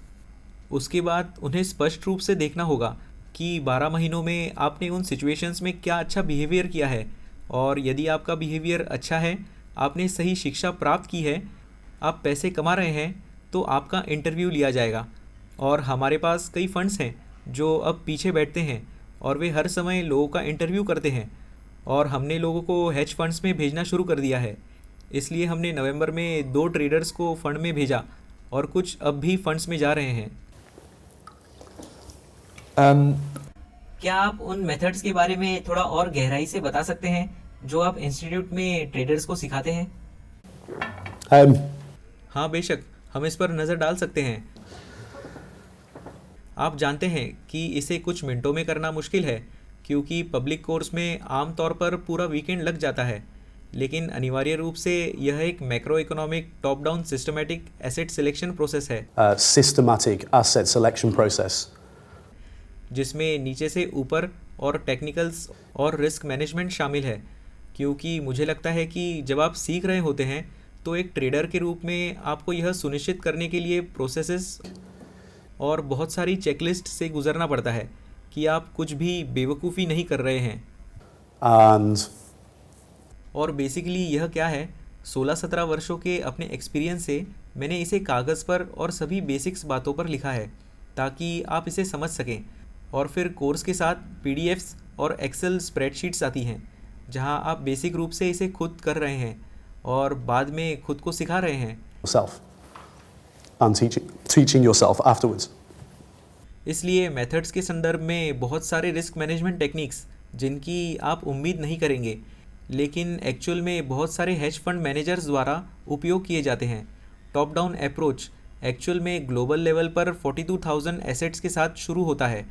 उसके बाद उन्हें स्पष्ट रूप से देखना होगा कि 12 महीनों में आपने उन सिचुएशंस में क्या अच्छा बिहेवियर किया है, और यदि आपका बिहेवियर अच्छा है, आपने सही शिक्षा प्राप्त की है, आप पैसे कमा रहे हैं, तो आपका इंटरव्यू लिया जाएगा। और हमारे पास कई फंड्स हैं जो अब पीछे बैठते हैं और वे हर समय लोगों का इंटरव्यू करते हैं, और हमने लोगों को हेज फंड्स में भेजना शुरू कर दिया है। इसलिए हमने नवंबर में 2 ट्रेडर्स को फंड में भेजा और कुछ अब भी फंड्स में जा रहे हैं। क्या आप उन मेथड्स के बारे में थोड़ा और गहराई से बता सकते हैं जो आप इंस्टीट्यूट में ट्रेडर्स को सिखाते हैं? हाँ बेशक, हम इस पर नज़र डाल सकते हैं। आप जानते हैं कि इसे कुछ मिनटों में करना मुश्किल है, क्योंकि पब्लिक कोर्स में आमतौर पर पूरा वीकेंड लग जाता है, लेकिन अनिवार्य रूप से यह एक macro economic top down systematic asset selection process है, systematic asset selection process. जिसमें नीचे से ऊपर और टेक्निकल्स और रिस्क मैनेजमेंट शामिल है। क्योंकि मुझे लगता है कि जब आप सीख रहे होते हैं तो एक ट्रेडर के रूप में आपको यह सुनिश्चित करने के लिए प्रोसेसेस और बहुत सारी चेकलिस्ट से गुजरना पड़ता है कि आप कुछ भी बेवकूफ़ी नहीं कर रहे हैं। And और बेसिकली यह क्या है, 16-17 वर्षों के अपने एक्सपीरियंस से मैंने इसे कागज़ पर और सभी बेसिक्स बातों पर लिखा है ताकि आप इसे समझ सकें। और फिर कोर्स के साथ PDFs और एक्सेल स्प्रेडशीट्स आती हैं जहां आप बेसिक रूप से इसे खुद कर रहे हैं और बाद में खुद को सिखा रहे हैं। yourself. And teaching yourself afterwards. इसलिए मेथड्स के संदर्भ में बहुत सारे रिस्क मैनेजमेंट टेक्निक्स जिनकी आप उम्मीद नहीं करेंगे, लेकिन एक्चुअल में बहुत सारे हेज फंड मैनेजर्स द्वारा उपयोग किए जाते हैं। टॉप डाउन अप्रोच एक्चुअल में ग्लोबल लेवल पर 42,000 एसेट्स के साथ शुरू होता है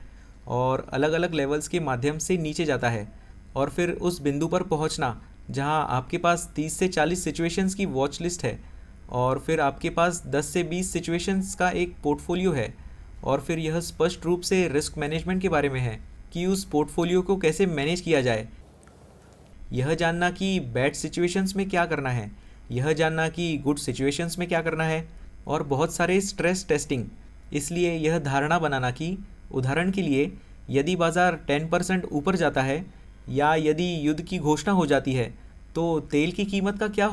और अलग अलग लेवल्स के माध्यम से नीचे जाता है, और फिर उस बिंदु पर पहुंचना जहां आपके पास 30 से 40 सिचुएशंस की वॉच लिस्ट है, और फिर आपके पास 10 से 20 सिचुएशंस का एक पोर्टफोलियो है। और फिर यह स्पष्ट रूप से रिस्क मैनेजमेंट के बारे में है कि उस पोर्टफोलियो को कैसे मैनेज किया जाए। यह जानना कि बैड सिचुएशंस में क्या करना है, यह जानना कि गुड सिचुएशंस में क्या करना है, और बहुत सारे स्ट्रेस टेस्टिंग। इसलिए यह धारणा बनाना कि उदाहरण के लिए यदि बाज़ार 10% ऊपर जाता है या यदि युद्ध की घोषणा हो जाती है तो तेल की कीमत का क्या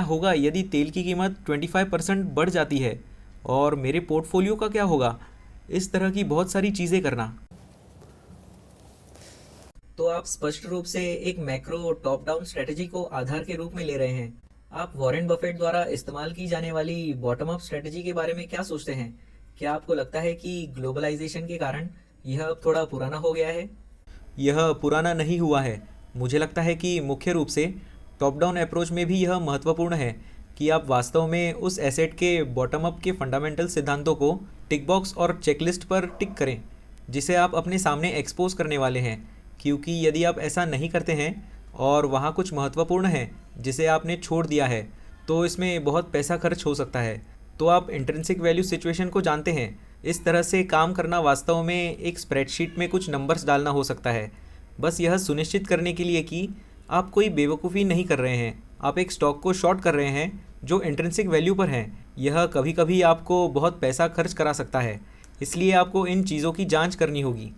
होगा यदि तेल की कीमत 25% बढ़ जाती है, और मेरे पोर्टफोलियो का क्या होगा। इस तरह की बहुत सारी चीज़ें करना। तो आप स्पष्ट रूप से एक मैक्रो टॉप डाउन स्ट्रेटजी को आधार के रूप में ले रहे हैं। आप वॉरेन बफेट द्वारा इस्तेमाल की जाने वाली बॉटम अप स्ट्रेटजी के बारे में क्या सोचते हैं? क्या आपको लगता है कि ग्लोबलाइजेशन के कारण यह अब थोड़ा पुराना हो गया है? यह पुराना नहीं हुआ है। मुझे लगता है कि मुख्य रूप से टॉप डाउन अप्रोच में भी यह महत्वपूर्ण है कि आप वास्तव में उस एसेट के बॉटम अप के फंडामेंटल सिद्धांतों को टिक बॉक्स और चेकलिस्ट पर टिक करें जिसे आप अपने सामने एक्सपोज करने वाले हैं, क्योंकि यदि आप ऐसा नहीं करते हैं और वहाँ कुछ महत्वपूर्ण है जिसे आपने छोड़ दिया है तो इसमें बहुत पैसा खर्च हो सकता है। तो आप इंट्रिंसिक वैल्यू सिचुएशन को जानते हैं। इस तरह से काम करना वास्तव में एक स्प्रेडशीट में कुछ नंबर्स डालना हो सकता है, बस यह सुनिश्चित करने के लिए कि आप कोई बेवकूफ़ी नहीं कर रहे हैं। आप एक स्टॉक को शॉर्ट कर रहे हैं जो इंट्रिंसिक वैल्यू पर है। यह कभी कभी आपको बहुत पैसा खर्च करा सकता है, इसलिए आपको इन चीज़ों की जांच करनी होगी।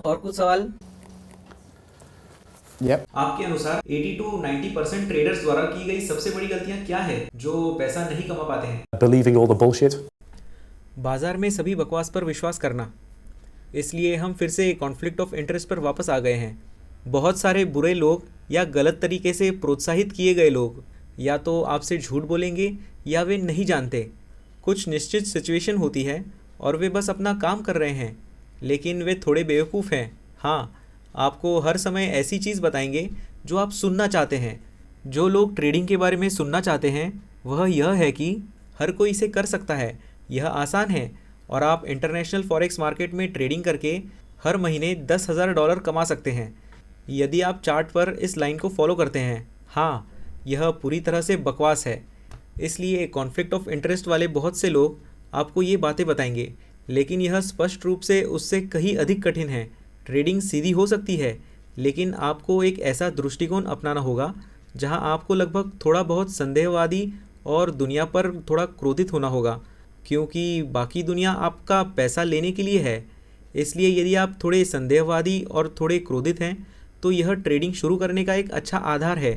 और कुछ सवाल? Yep. आपके अनुसार 80 to 90% ट्रेडर्स द्वारा की गई सबसे बड़ी गलतियां क्या है जो पैसा नहीं कमा पाते हैं? Believing all the bullshit. बाजार में सभी बकवास पर विश्वास करना। इसलिए हम फिर से कॉन्फ्लिक्ट ऑफ इंटरेस्ट पर वापस आ गए हैं। बहुत सारे बुरे लोग या गलत तरीके से प्रोत्साहित किए गए लोग या तो आपसे झूठ बोलेंगे या वे नहीं जानते। कुछ निश्चित सिचुएशन होती है और वे बस अपना काम कर रहे हैं, लेकिन वे थोड़े बेवकूफ़ हैं। हाँ, आपको हर समय ऐसी चीज़ बताएंगे जो आप सुनना चाहते हैं। जो लोग ट्रेडिंग के बारे में सुनना चाहते हैं वह यह है कि हर कोई इसे कर सकता है, यह आसान है और आप इंटरनेशनल फॉरेक्स मार्केट में ट्रेडिंग करके हर महीने $10,000 कमा सकते हैं यदि आप चार्ट पर इस लाइन को फॉलो करते हैं। हाँ, यह पूरी तरह से बकवास है। इसलिए कॉन्फ्लिक्ट ऑफ इंटरेस्ट वाले बहुत से लोग आपको ये बातें बताएंगे, लेकिन यह स्पष्ट रूप से उससे कहीं अधिक कठिन है। ट्रेडिंग सीधी हो सकती है, लेकिन आपको एक ऐसा दृष्टिकोण अपनाना होगा जहां आपको लगभग थोड़ा बहुत संदेहवादी और दुनिया पर थोड़ा क्रोधित होना होगा, क्योंकि बाकी दुनिया आपका पैसा लेने के लिए है। इसलिए यदि आप थोड़े संदेहवादी और थोड़े क्रोधित हैं तो यह ट्रेडिंग शुरू करने का एक अच्छा आधार है,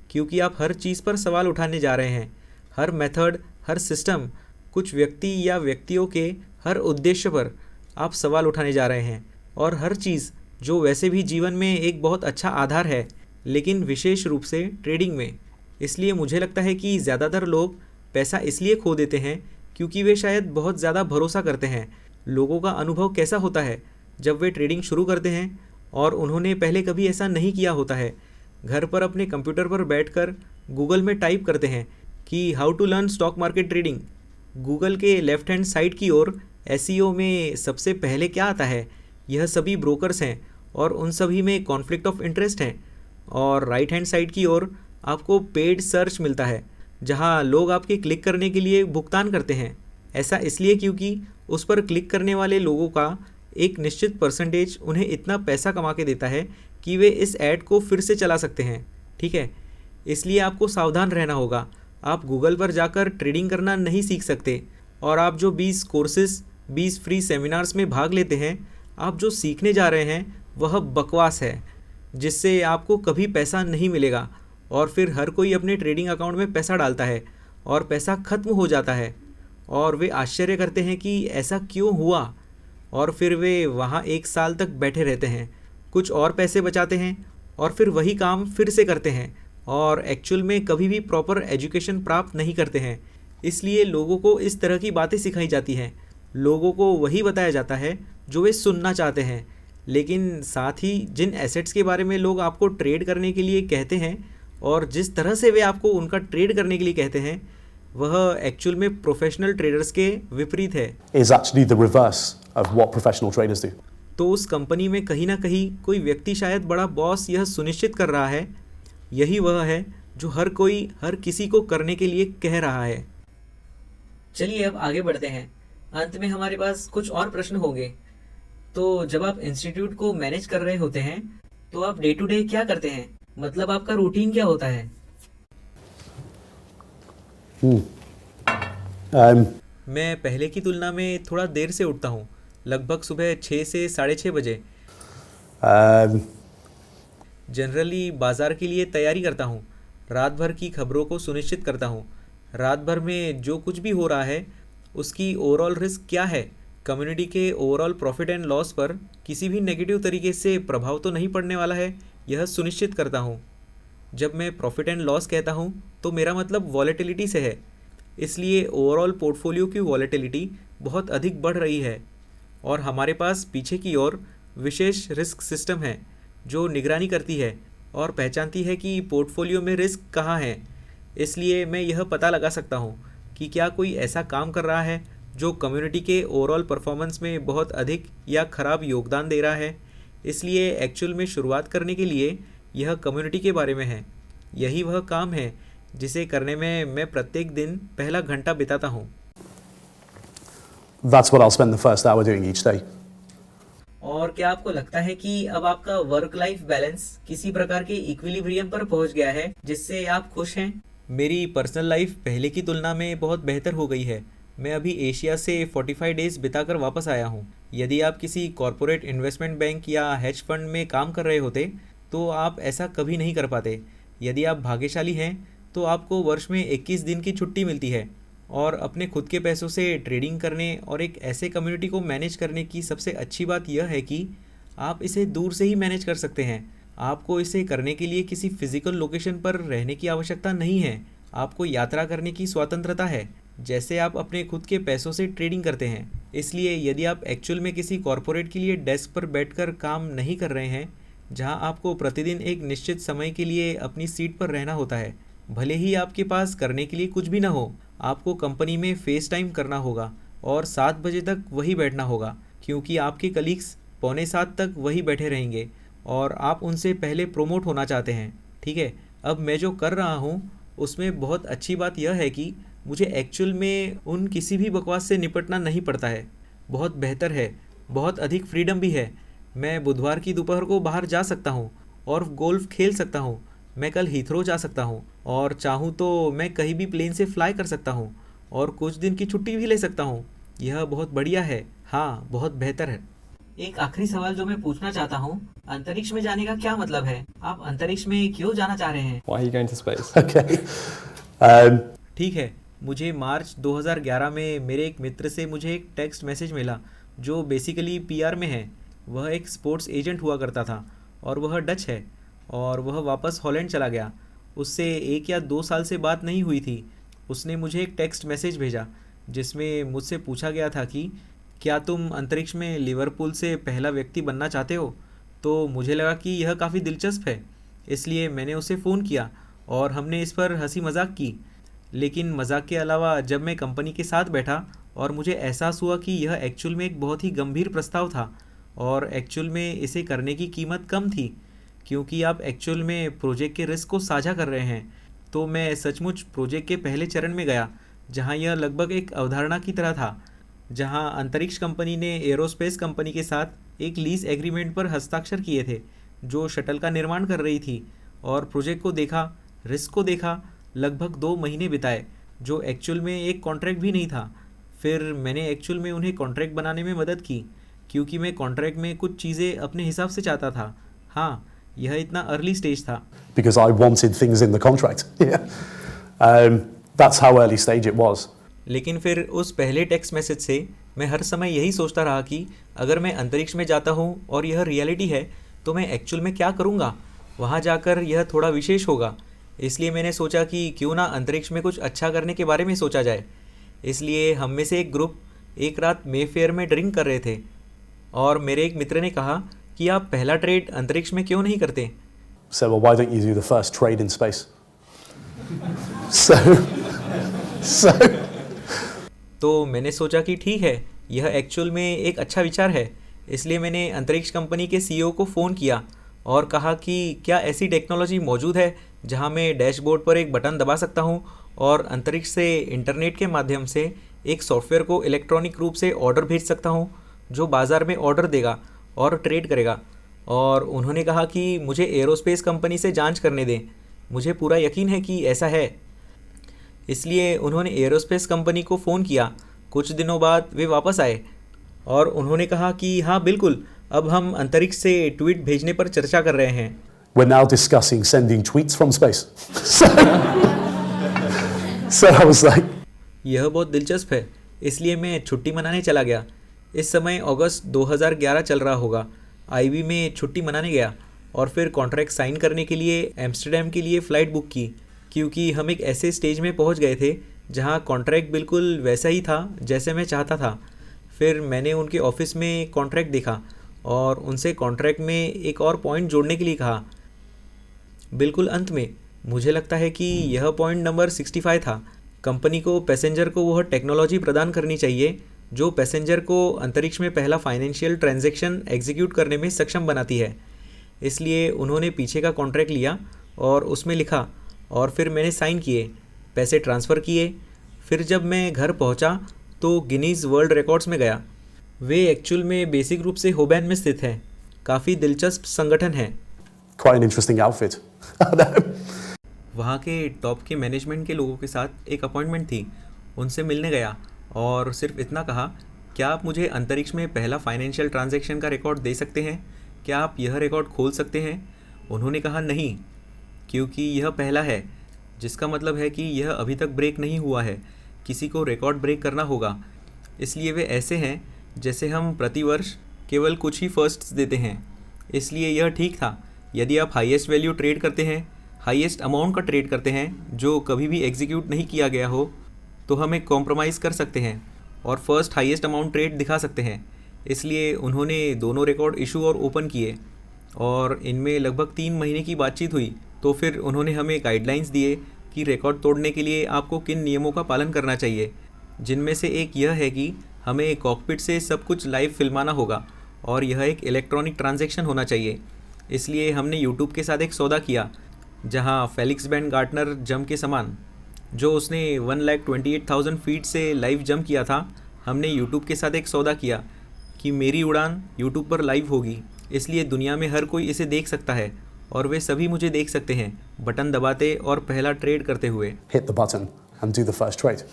क्योंकि आप हर चीज़ पर सवाल उठाने जा रहे हैं। हर मेथड, हर सिस्टम, कुछ व्यक्ति या व्यक्तियों के हर उद्देश्य पर आप सवाल उठाने जा रहे हैं, और हर चीज़ जो वैसे भी जीवन में एक बहुत अच्छा आधार है, लेकिन विशेष रूप से ट्रेडिंग में। इसलिए मुझे लगता है कि ज़्यादातर लोग पैसा इसलिए खो देते हैं क्योंकि वे शायद बहुत ज़्यादा भरोसा करते हैं। लोगों का अनुभव कैसा होता है जब वे ट्रेडिंग शुरू करते हैं और उन्होंने पहले कभी ऐसा नहीं किया होता है। घर पर अपने कंप्यूटर पर बैठकर गूगल में टाइप करते हैं कि how to learn stock market trading. Google के लेफ़्ट हैंड साइड की ओर एसईओ में सबसे पहले क्या आता है? यह सभी ब्रोकर्स हैं और उन सभी में कॉन्फ्लिक्ट ऑफ इंटरेस्ट हैं। और राइट हैंड साइड की ओर आपको पेड सर्च मिलता है जहां लोग आपके क्लिक करने के लिए भुगतान करते हैं। ऐसा इसलिए क्योंकि उस पर क्लिक करने वाले लोगों का एक निश्चित परसेंटेज उन्हें इतना पैसा कमा के देता है कि वे इस ऐड को फिर से चला सकते हैं। ठीक है, इसलिए आपको सावधान रहना होगा। आप गूगल पर जाकर ट्रेडिंग करना नहीं सीख सकते, और आप जो 20 कोर्सेज, 20 फ्री सेमिनार्स में भाग लेते हैं, आप जो सीखने जा रहे हैं वह बकवास है जिससे आपको कभी पैसा नहीं मिलेगा। और फिर हर कोई अपने ट्रेडिंग अकाउंट में पैसा डालता है और पैसा ख़त्म हो जाता है और वे आश्चर्य करते हैं कि ऐसा क्यों हुआ, और फिर वे वहाँ 1 साल तक बैठे रहते हैं, कुछ और पैसे बचाते हैं और फिर वही काम फिर से करते हैं और एक्चुअल में कभी भी प्रॉपर एजुकेशन प्राप्त नहीं करते हैं। इसलिए लोगों को इस तरह की बातें सिखाई जाती हैं। लोगों को वही बताया जाता है जो वे सुनना चाहते हैं, लेकिन साथ ही जिन एसेट्स के बारे में लोग आपको ट्रेड करने के लिए कहते हैं और जिस तरह से वे आपको उनका ट्रेड करने के लिए कहते हैं वह एक्चुअल में प्रोफेशनल ट्रेडर्स के विपरीत है। Is actually the reverse of what professional traders do. तो उस कंपनी में कहीं ना कहीं कोई व्यक्ति, शायद बड़ा बॉस, यह सुनिश्चित कर रहा है, यही वह है जो हर कोई हर किसी को करने के लिए कह रहा है। चलिए अब आगे बढ़ते हैं। अंत में हमारे पास कुछ और प्रश्न होंगे। तो जब आप इंस्टीट्यूट को मैनेज कर रहे होते हैं तो आप डे टू डे क्या करते हैं? मतलब आपका रूटीन क्या होता है? मैं पहले की तुलना में थोड़ा देर से उठता हूँ, लगभग सुबह 6 से 6:30 बजे। जनरली बाज़ार के लिए तैयारी करता हूँ, रात भर की खबरों को सुनिश्चित करता हूँ, रात भर में जो कुछ भी हो रहा है उसकी ओवरऑल रिस्क क्या है, कम्युनिटी के ओवरऑल प्रॉफिट एंड लॉस पर किसी भी नेगेटिव तरीके से प्रभाव तो नहीं पड़ने वाला है, यह सुनिश्चित करता हूँ। जब मैं प्रॉफिट एंड लॉस कहता हूँ तो मेरा मतलब वॉलेटिलिटी से है। इसलिए ओवरऑल पोर्टफोलियो की वॉलेटिलिटी बहुत अधिक बढ़ रही है और हमारे पास पीछे की ओर विशेष रिस्क सिस्टम है जो निगरानी करती है और पहचानती है कि पोर्टफोलियो में रिस्क कहाँ है। इसलिए मैं यह पता लगा सकता हूँ कि क्या कोई ऐसा काम कर रहा है जो कम्युनिटी के ओवरऑल परफॉर्मेंस में बहुत अधिक या ख़राब योगदान दे रहा है। इसलिए एक्चुअल में शुरुआत करने के लिए यह कम्युनिटी के बारे में है। यही वह काम है जिसे करने में मैं प्रत्येक दिन पहला घंटा बिताता हूँ। That's what I'll spend the first hour doing each day. और क्या आपको लगता है कि अब आपका वर्क लाइफ बैलेंस किसी प्रकार के इक्विलिब्रियम पर पहुंच गया है जिससे आप खुश हैं? मेरी पर्सनल लाइफ पहले की तुलना में बहुत बेहतर हो गई है। मैं अभी एशिया से 45 डेज़ बिताकर वापस आया हूँ। यदि आप किसी कॉरपोरेट इन्वेस्टमेंट बैंक या हेज फंड में काम कर रहे होते तो आप ऐसा कभी नहीं कर पाते। यदि आप भाग्यशाली हैं तो आपको वर्ष में 21 दिन की छुट्टी मिलती है और अपने खुद के पैसों से ट्रेडिंग करने और एक ऐसे कम्युनिटी को मैनेज करने की सबसे अच्छी बात यह है कि आप इसे दूर से ही मैनेज कर सकते हैं। आपको इसे करने के लिए किसी फिजिकल लोकेशन पर रहने की आवश्यकता नहीं है। आपको यात्रा करने की स्वतंत्रता है जैसे आप अपने खुद के पैसों से ट्रेडिंग करते हैं। इसलिए यदि आप एक्चुअल में किसी कॉरपोरेट के लिए डेस्क पर बैठकर काम नहीं कर रहे हैं जहां आपको प्रतिदिन एक निश्चित समय के लिए अपनी सीट पर रहना होता है, भले ही आपके पास करने के लिए कुछ भी ना हो, आपको कंपनी में फेस टाइम करना होगा और 7 बजे तक वही बैठना होगा क्योंकि आपके कलीग्स 6:45 तक वही बैठे रहेंगे और आप उनसे पहले प्रोमोट होना चाहते हैं। ठीक है, अब मैं जो कर रहा हूँ उसमें बहुत अच्छी बात यह है कि मुझे एक्चुअल में उन किसी भी बकवास से निपटना नहीं पड़ता है। बहुत बेहतर है, बहुत अधिक फ्रीडम भी है। मैं बुधवार की दोपहर को बाहर जा सकता हूँ और गोल्फ खेल सकता हूँ। मैं कल हीथ्रो जा सकता हूँ और चाहूँ तो मैं कहीं भी प्लेन से फ्लाई कर सकता हूँ और कुछ दिन की छुट्टी भी ले सकता हूँ। यह बहुत बढ़िया है। हाँ, बहुत बेहतर है। एक आखिरी सवाल जो मैं पूछना चाहता हूँ, अंतरिक्ष में जाने का क्या मतलब है? आप अंतरिक्ष में क्यों जाना चाह रहे हैं? Why are you going to space? Okay. ठीक है, मुझे मार्च 2011 में मेरे एक मित्र से मुझे एक टेक्स्ट मैसेज मिला जो बेसिकली पीआर में है। वह एक स्पोर्ट्स एजेंट हुआ करता था और वह डच है और वह वापस हॉलैंड चला गया। उससे 1 या 2 साल से बात नहीं हुई थी। उसने मुझे एक टेक्स्ट मैसेज भेजा जिसमें मुझसे पूछा गया था कि क्या तुम अंतरिक्ष में लिवरपूल से पहला व्यक्ति बनना चाहते हो। तो मुझे लगा कि यह काफ़ी दिलचस्प है, इसलिए मैंने उसे फ़ोन किया और हमने इस पर हंसी मजाक की। लेकिन मजाक के अलावा जब मैं कंपनी के साथ बैठा और मुझे एहसास हुआ कि यह एक्चुअल में एक बहुत ही गंभीर प्रस्ताव था और एक्चुअल में इसे करने की कीमत कम थी क्योंकि आप एक्चुअल में प्रोजेक्ट के रिस्क को साझा कर रहे हैं, तो मैं सचमुच प्रोजेक्ट के पहले चरण में गया जहां यह लगभग एक अवधारणा की तरह था, जहां अंतरिक्ष कंपनी ने एरोस्पेस कंपनी के साथ एक लीज एग्रीमेंट पर हस्ताक्षर किए थे जो शटल का निर्माण कर रही थी, और प्रोजेक्ट को देखा, रिस्क को देखा, लगभग 2 महीने बिताए जो एक्चुअल में एक कॉन्ट्रैक्ट भी नहीं था। फिर मैंने एक्चुअल में उन्हें कॉन्ट्रैक्ट बनाने में मदद की क्योंकि मैं कॉन्ट्रैक्ट में कुछ चीज़ें अपने हिसाब से चाहता था। हाँ, यह इतना अर्ली स्टेज था। Because I wanted things in the contract. Yeah. That's how early stage it was. लेकिन फिर उस पहले टेक्स्ट मैसेज से मैं हर समय यही सोचता रहा कि अगर मैं अंतरिक्ष में जाता हूँ और यह रियलिटी है तो मैं एक्चुअल में क्या करूँगा। वहाँ जाकर यह थोड़ा विशेष होगा। इसलिए मैंने सोचा कि क्यों ना अंतरिक्ष में कुछ अच्छा करने के बारे में सोचा जाए। इसलिए हम में से एक ग्रुप एक रात मेफेयर में ड्रिंक कर रहे थे और मेरे एक मित्र ने कहा कि आप पहला ट्रेड अंतरिक्ष में क्यों नहीं करते। So, well, why don't you do the first trade in space? So. तो मैंने सोचा कि ठीक है, यह एक्चुअल में एक अच्छा विचार है। इसलिए मैंने अंतरिक्ष कंपनी के सीईओ को फ़ोन किया और कहा कि क्या ऐसी टेक्नोलॉजी मौजूद है जहां मैं डैशबोर्ड पर एक बटन दबा सकता हूं और अंतरिक्ष से इंटरनेट के माध्यम से एक सॉफ्टवेयर को इलेक्ट्रॉनिक रूप से ऑर्डर भेज सकता हूं जो बाज़ार में ऑर्डर देगा और ट्रेड करेगा। और उन्होंने कहा कि मुझे एरोस्पेस कंपनी से जांच करने दें। मुझे पूरा यकीन है कि ऐसा है। इसलिए उन्होंने एरोस्पेस कंपनी को फ़ोन किया। कुछ दिनों बाद वे वापस आए और उन्होंने कहा कि हाँ बिल्कुल, अब हम अंतरिक्ष से ट्वीट भेजने पर चर्चा कर रहे हैं। We're now discussing sending tweets from space. So I was like, यह बहुत दिलचस्प है। इसलिए मैं छुट्टी मनाने चला गया। इस समय अगस्त 2011 चल रहा होगा। आईवी में छुट्टी मनाने गया और फिर कॉन्ट्रैक्ट साइन करने के लिए एम्स्टर्डम के लिए फ़्लाइट बुक की, क्योंकि हम एक ऐसे स्टेज में पहुंच गए थे जहां कॉन्ट्रैक्ट बिल्कुल वैसा ही था जैसे मैं चाहता था। फिर मैंने उनके ऑफिस में कॉन्ट्रैक्ट देखा और उनसे कॉन्ट्रैक्ट में एक और पॉइंट जोड़ने के लिए कहा। बिल्कुल अंत में मुझे लगता है कि यह पॉइंट नंबर 65 था। कंपनी को पैसेंजर को वह टेक्नोलॉजी प्रदान करनी चाहिए जो पैसेंजर को अंतरिक्ष में पहला फाइनेंशियल ट्रांजैक्शन एग्जीक्यूट करने में सक्षम बनाती है। इसलिए उन्होंने पीछे का कॉन्ट्रैक्ट लिया और उसमें लिखा और फिर मैंने साइन किए, पैसे ट्रांसफ़र किए। फिर जब मैं घर पहुंचा तो गिनीज़ वर्ल्ड रिकॉर्ड्स में गया। वे एक्चुअल में बेसिक रूप से होबैन में स्थित है। काफ़ी दिलचस्प संगठन है। Quite an interesting outfit. वहाँ के टॉप के मैनेजमेंट के लोगों के साथ एक अपॉइंटमेंट थी। उनसे मिलने गया और सिर्फ इतना कहा, क्या आप मुझे अंतरिक्ष में पहला फाइनेंशियल ट्रांजैक्शन का रिकॉर्ड दे सकते हैं? क्या आप यह रिकॉर्ड खोल सकते हैं? उन्होंने कहा नहीं, क्योंकि यह पहला है, जिसका मतलब है कि यह अभी तक ब्रेक नहीं हुआ है। किसी को रिकॉर्ड ब्रेक करना होगा। इसलिए वे ऐसे हैं जैसे हम प्रतिवर्ष केवल कुछ ही फर्स्ट्स देते हैं। इसलिए यह ठीक था। यदि आप हाईएस्ट वैल्यू ट्रेड करते हैं, हाईएस्ट अमाउंट का ट्रेड करते हैं जो कभी भी एग्जीक्यूट नहीं किया गया हो, तो हम एक कॉम्प्रोमाइज़ कर सकते हैं और फर्स्ट हाईएस्ट अमाउंट ट्रेड दिखा सकते हैं। इसलिए उन्होंने दोनों रिकॉर्ड इशू और ओपन किए और इनमें लगभग 3 महीने की बातचीत हुई। तो फिर उन्होंने हमें गाइडलाइंस दिए कि रिकॉर्ड तोड़ने के लिए आपको किन नियमों का पालन करना चाहिए, जिनमें से एक यह है कि हमें कॉकपिट से सब कुछ लाइव फिल्माना होगा और यह एक इलेक्ट्रॉनिक ट्रांजैक्शन होना चाहिए। इसलिए हमने यूट्यूब के साथ एक सौदा किया जहां फेलिक्स बैन गार्टनर जंप के समान, जो उसने 1,28,000 फीट से लाइव जंप किया था, हमने यूट्यूब के साथ एक सौदा किया कि मेरी उड़ान यूट्यूब पर लाइव होगी। इसलिए दुनिया में हर कोई इसे देख सकता है और वे सभी मुझे देख सकते हैं बटन दबाते और पहला ट्रेड करते हुए। Hit the button and do the first trade.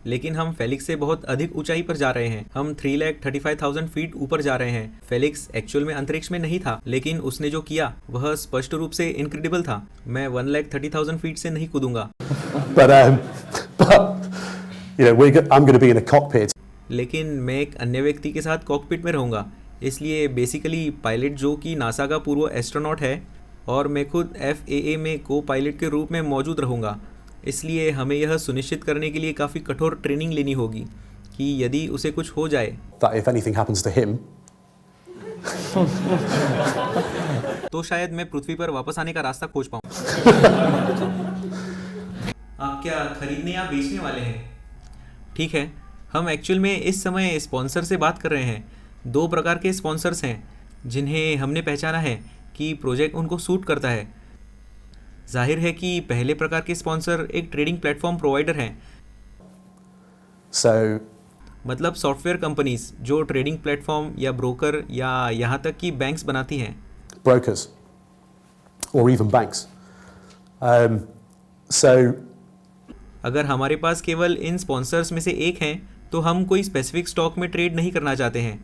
लेकिन हम फेलिक्स से बहुत अधिक ऊंचाई पर जा रहे हैं। हम 3,35,000 फीट ऊपर जा रहे हैं। फेलिक्स एक्चुअल में अंतरिक्ष में नहीं था, लेकिन उसने जो किया वह स्पष्ट रूप से इनक्रेडिबल था। मैं 1,30,000 फीट से नहीं कूदूंगा। But you know, I'm going to be in a cockpit. लेकिन मैं एक अन्य व्यक्ति के साथ कॉकपिट में रहूँगा। इसलिए बेसिकली पायलट जो कि नासा का पूर्व एस्ट्रोनॉट है और मैं खुद FAA में को पायलट के रूप में मौजूद रहूँगा। इसलिए हमें यह सुनिश्चित करने के लिए काफ़ी कठोर ट्रेनिंग लेनी होगी कि यदि उसे कुछ हो जाए That if anything happens to him, तो शायद मैं पृथ्वी पर वापस आने का रास्ता खोज पाऊँ। आप क्या खरीदने या बेचने वाले हैं? ठीक है, हम एक्चुअल में इस समय स्पॉन्सर से बात कर रहे हैं। 2 प्रकार के स्पॉन्सर्स हैं जिन्हें हमने पहचाना है कि प्रोजेक्ट उनको सूट करता है। जाहिर है कि पहले प्रकार के स्पॉन्सर एक ट्रेडिंग प्लेटफॉर्म प्रोवाइडर हैं, so मतलब सॉफ्टवेयर कंपनीज जो ट्रेडिंग प्लेटफॉर्म या ब्रोकर या यहाँ तक कि बैंक्स बनाती हैं। brokers or even banks. So अगर हमारे पास केवल इन स्पॉन्सर्स में से एक हैं तो हम कोई स्पेसिफिक स्टॉक में ट्रेड नहीं करना चाहते हैं।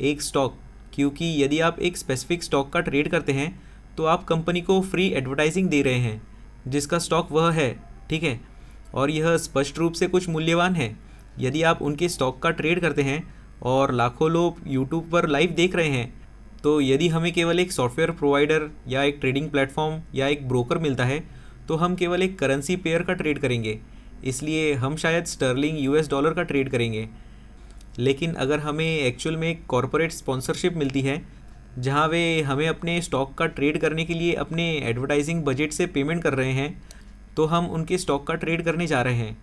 एक स्टॉक, क्योंकि यदि आप एक स्पेसिफिक स्टॉक का ट्रेड करते हैं तो आप कंपनी को फ्री एडवर्टाइजिंग दे रहे हैं जिसका स्टॉक वह है, ठीक है, और यह स्पष्ट रूप से कुछ मूल्यवान है। यदि आप उनके स्टॉक का ट्रेड करते हैं और लाखों लोग यूट्यूब पर लाइव देख रहे हैं, तो यदि हमें केवल एक सॉफ्टवेयर प्रोवाइडर या एक ट्रेडिंग प्लेटफॉर्म या एक ब्रोकर मिलता है तो हम केवल एक करेंसी पेयर का ट्रेड करेंगे। इसलिए हम शायद स्टर्लिंग US डॉलर का ट्रेड करेंगे। लेकिन अगर हमें एक्चुअल में एक कॉरपोरेट स्पॉन्सरशिप मिलती है जहां वे हमें अपने स्टॉक का ट्रेड करने के लिए अपने एडवर्टाइजिंग बजट से पेमेंट कर रहे हैं, तो हम उनके स्टॉक का ट्रेड करने जा रहे हैं।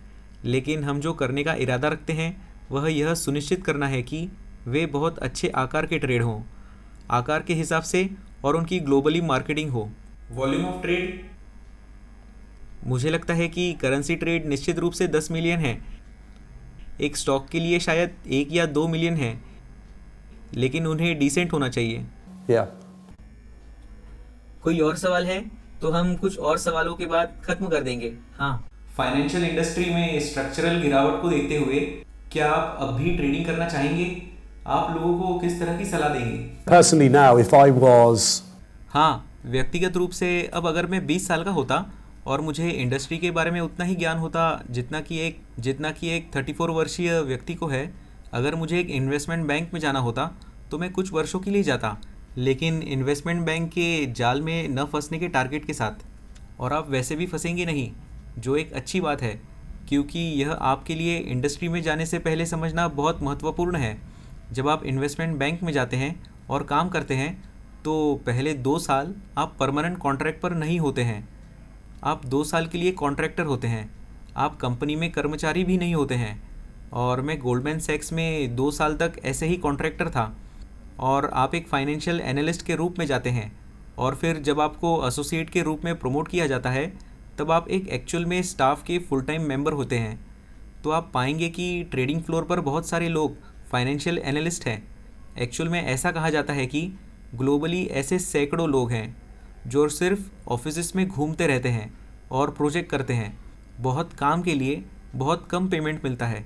लेकिन हम जो करने का इरादा रखते हैं वह यह सुनिश्चित करना है कि वे बहुत अच्छे आकार के ट्रेड हों, आकार के हिसाब से, और उनकी ग्लोबली मार्केटिंग हो। वॉल्यूम ऑफ ट्रेड, मुझे लगता है कि करेंसी ट्रेड निश्चित रूप से 10 मिलियन है। एक स्टॉक के लिए शायद 1 या 2 मिलियन है, लेकिन उन्हें डिसेंट होना चाहिए। yeah. कोई और सवाल है तो हम कुछ और सवालों के बाद खत्म कर देंगे। हाँ, फाइनेंशियल इंडस्ट्री में स्ट्रक्चरल गिरावट को देखते हुए क्या आप अब भी ट्रेडिंग करना चाहेंगे? आप लोगों को किस तरह की सलाह देंगे? Personally now, if I was हाँ, व्यक्तिगत रूप से अब अगर मैं 20 साल का होता और मुझे इंडस्ट्री के बारे में उतना ही ज्ञान होता जितना कि एक 34 वर्षीय व्यक्ति को है, अगर मुझे एक इन्वेस्टमेंट बैंक में जाना होता तो मैं कुछ वर्षों के लिए जाता। लेकिन इन्वेस्टमेंट बैंक के जाल में न फंसने के टारगेट के साथ। और आप वैसे भी फंसेंगे नहीं, जो एक अच्छी बात है, क्योंकि यह आपके लिए इंडस्ट्री में जाने से पहले समझना बहुत महत्वपूर्ण है। जब आप इन्वेस्टमेंट बैंक में जाते हैं और काम करते हैं तो पहले 2 साल आप परमानेंट कॉन्ट्रैक्ट पर नहीं होते हैं। आप 2 साल के लिए कॉन्ट्रैक्टर होते हैं, आप कंपनी में कर्मचारी भी नहीं होते हैं। और मैं गोल्डमैन सैक्स में 2 साल तक ऐसे ही कॉन्ट्रैक्टर था। और आप एक फाइनेंशियल एनालिस्ट के रूप में जाते हैं, और फिर जब आपको एसोसिएट के रूप में प्रमोट किया जाता है तब आप एक एक्चुअल में स्टाफ के फुल टाइम मेंबर होते हैं। तो आप पाएंगे कि ट्रेडिंग फ्लोर पर बहुत सारे लोग फाइनेंशियल एनालिस्ट हैं। एक्चुअल में ऐसा कहा जाता है कि ग्लोबली ऐसे सैकड़ों लोग हैं जो सिर्फ ऑफिस में घूमते रहते हैं और प्रोजेक्ट करते हैं। बहुत काम के लिए बहुत कम पेमेंट मिलता है,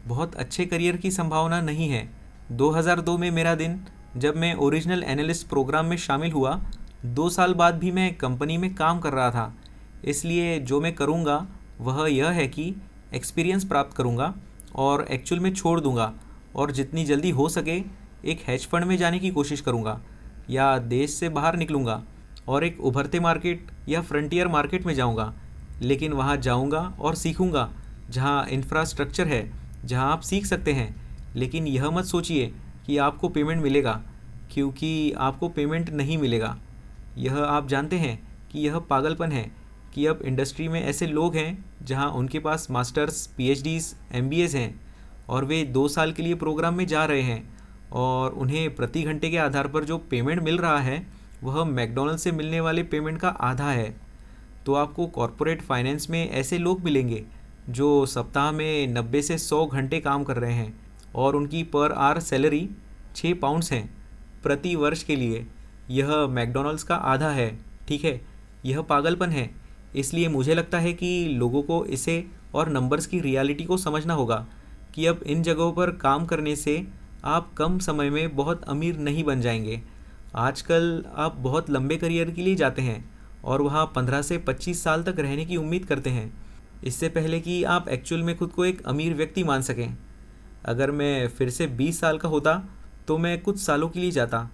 बहुत अच्छे करियर की संभावना नहीं है। 2002 में मेरा दिन, जब मैं ओरिजिनल एनालिस्ट प्रोग्राम में शामिल हुआ, 2 साल बाद भी मैं कंपनी में काम कर रहा था। इसलिए जो मैं करूँगा वह यह है कि एक्सपीरियंस प्राप्त करूँगा और एक्चुअल में छोड़ दूँगा, और जितनी जल्दी हो सके एक हेज फंड में जाने की कोशिश करूँगा, या देश से बाहर निकलूँगा और एक उभरते मार्केट या फ्रंटियर मार्केट में जाऊँगा। लेकिन वहाँ जाऊँगा और सीखूँगा जहाँ इंफ्रास्ट्रक्चर है, जहाँ आप सीख सकते हैं। लेकिन यह मत सोचिए कि आपको पेमेंट मिलेगा, क्योंकि आपको पेमेंट नहीं मिलेगा। यह आप जानते हैं कि यह पागलपन है कि अब इंडस्ट्री में ऐसे लोग हैं जहां उनके पास मास्टर्स, पीएचडीज, एमबीएस हैं, और वे 2 साल के लिए प्रोग्राम में जा रहे हैं, और उन्हें प्रति घंटे के आधार पर जो पेमेंट मिल रहा है वह मैकडॉनल्ड्स से मिलने वाले पेमेंट का आधा है। तो आपको कॉरपोरेट फाइनेंस में ऐसे लोग मिलेंगे जो सप्ताह में 90 से 100 घंटे काम कर रहे हैं, और उनकी पर आवर सैलरी 6 पाउंड्स हैं प्रति वर्ष के लिए। यह मैकडॉनल्ड्स का आधा है, ठीक है। यह पागलपन है। इसलिए मुझे लगता है कि लोगों को इसे और नंबर्स की रियलिटी को समझना होगा कि अब इन जगहों पर काम करने से आप कम समय में बहुत अमीर नहीं बन जाएंगे। आजकल आप बहुत लंबे करियर के लिए जाते हैं और वहाँ 15 से 25 साल तक रहने की उम्मीद करते हैं, इससे पहले कि आप एक्चुअल में खुद को एक अमीर व्यक्ति मान सकें। अगर मैं फिर से 20 साल का होता तो मैं कुछ सालों के लिए जाता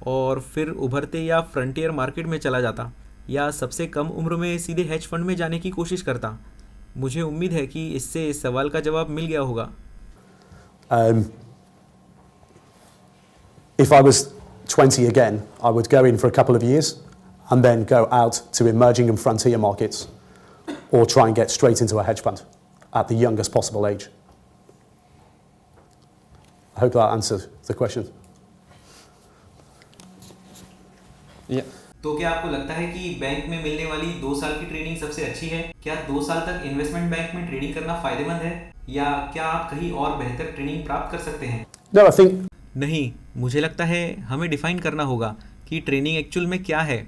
और फिर उभरते या फ्रंटियर मार्केट में चला जाता, या सबसे कम उम्र में सीधे हेज फंड में जाने की कोशिश करता। मुझे उम्मीद है कि इससे इस सवाल का जवाब मिल गया होगा। If I was 20 again, I would go in for a couple of years and then go out to emerging and frontier markets, or try and get straight into a hedge fund at the youngest possible age. I hope that answered the question. Yeah. तो क्या आपको लगता है कि bank में मिलने वाली 2 साल की ट्रेनिंग सबसे अच्छी है? क्या 2 साल तक इन्वेस्टमेंट बैंक में ट्रेडिंग करना फायदेमंद है, या क्या आप कहीं और बेहतर ट्रेनिंग प्राप्त कर सकते हैं? No, I think नहीं, मुझे लगता है हमें डिफाइन करना होगा कि ट्रेनिंग एक्चुअल में क्या है।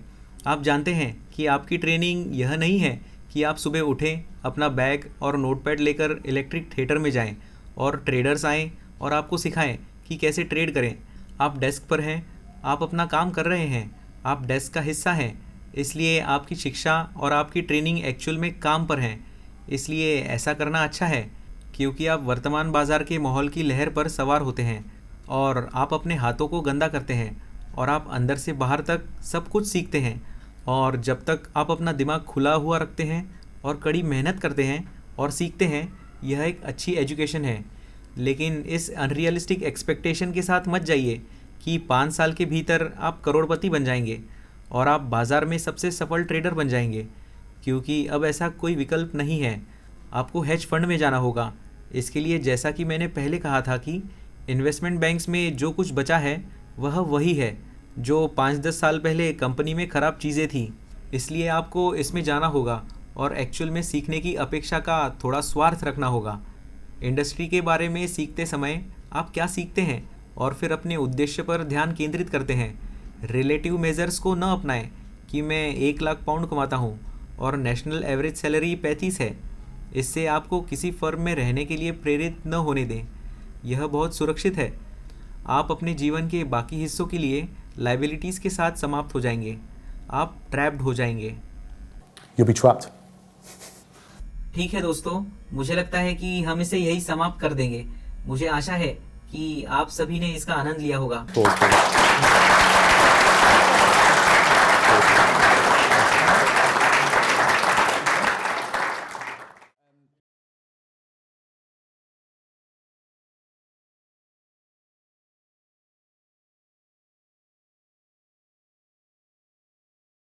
आप जानते हैं कि आपकी ट्रेनिंग यह नहीं है कि आप सुबह उठें, अपना बैग और नोटपैड लेकर इलेक्ट्रिक थिएटर में जाएं और ट्रेडर्स आएं और आपको सिखाएं कि कैसे ट्रेड करें। आप डेस्क पर हैं, आप अपना काम कर रहे हैं, आप डेस्क का हिस्सा हैं, इसलिए आपकी शिक्षा और आपकी ट्रेनिंग एक्चुअल में काम पर हैं। इसलिए ऐसा करना अच्छा है, क्योंकि आप वर्तमान बाज़ार के माहौल की लहर पर सवार होते हैं और आप अपने हाथों को गंदा करते हैं और आप अंदर से बाहर तक सब कुछ सीखते हैं। और जब तक आप अपना दिमाग खुला हुआ रखते हैं और कड़ी मेहनत करते हैं और सीखते हैं, यह एक अच्छी एजुकेशन है। लेकिन इस अनरियलिस्टिक एक्सपेक्टेशन के साथ मत जाइए कि 5 साल के भीतर आप करोड़पति बन जाएंगे और आप बाज़ार में सबसे सफल ट्रेडर बन जाएंगे, क्योंकि अब ऐसा कोई विकल्प नहीं है। आपको हेज फंड में जाना होगा। इसके लिए जैसा कि मैंने पहले कहा था कि इन्वेस्टमेंट बैंक्स में जो कुछ बचा है वह वही है जो 5-10 साल पहले कंपनी में ख़राब चीज़ें थी। इसलिए आपको इसमें जाना होगा और एक्चुअल में सीखने की अपेक्षा का थोड़ा स्वार्थ रखना होगा। इंडस्ट्री के बारे में सीखते समय आप क्या सीखते हैं और फिर अपने उद्देश्य पर ध्यान केंद्रित करते हैं। रिलेटिव मेजर्स को न अपनाएं कि मैं 1 लाख पाउंड कमाता हूँ और नेशनल एवरेज सैलरी 35 है। इससे आपको किसी फर्म में रहने के लिए प्रेरित न होने दें। यह बहुत सुरक्षित है। आप अपने जीवन के बाकी हिस्सों के लिए लाइबिलिटीज़ के साथ समाप्त हो जाएंगे। आप ट्रैप्ड हो जाएंगे। you'll be trapped. ठीक है दोस्तों, मुझे लगता है कि हम इसे यही समाप्त कर देंगे। मुझे आशा है कि आप सभी ने इसका आनंद लिया होगा। Pause, please.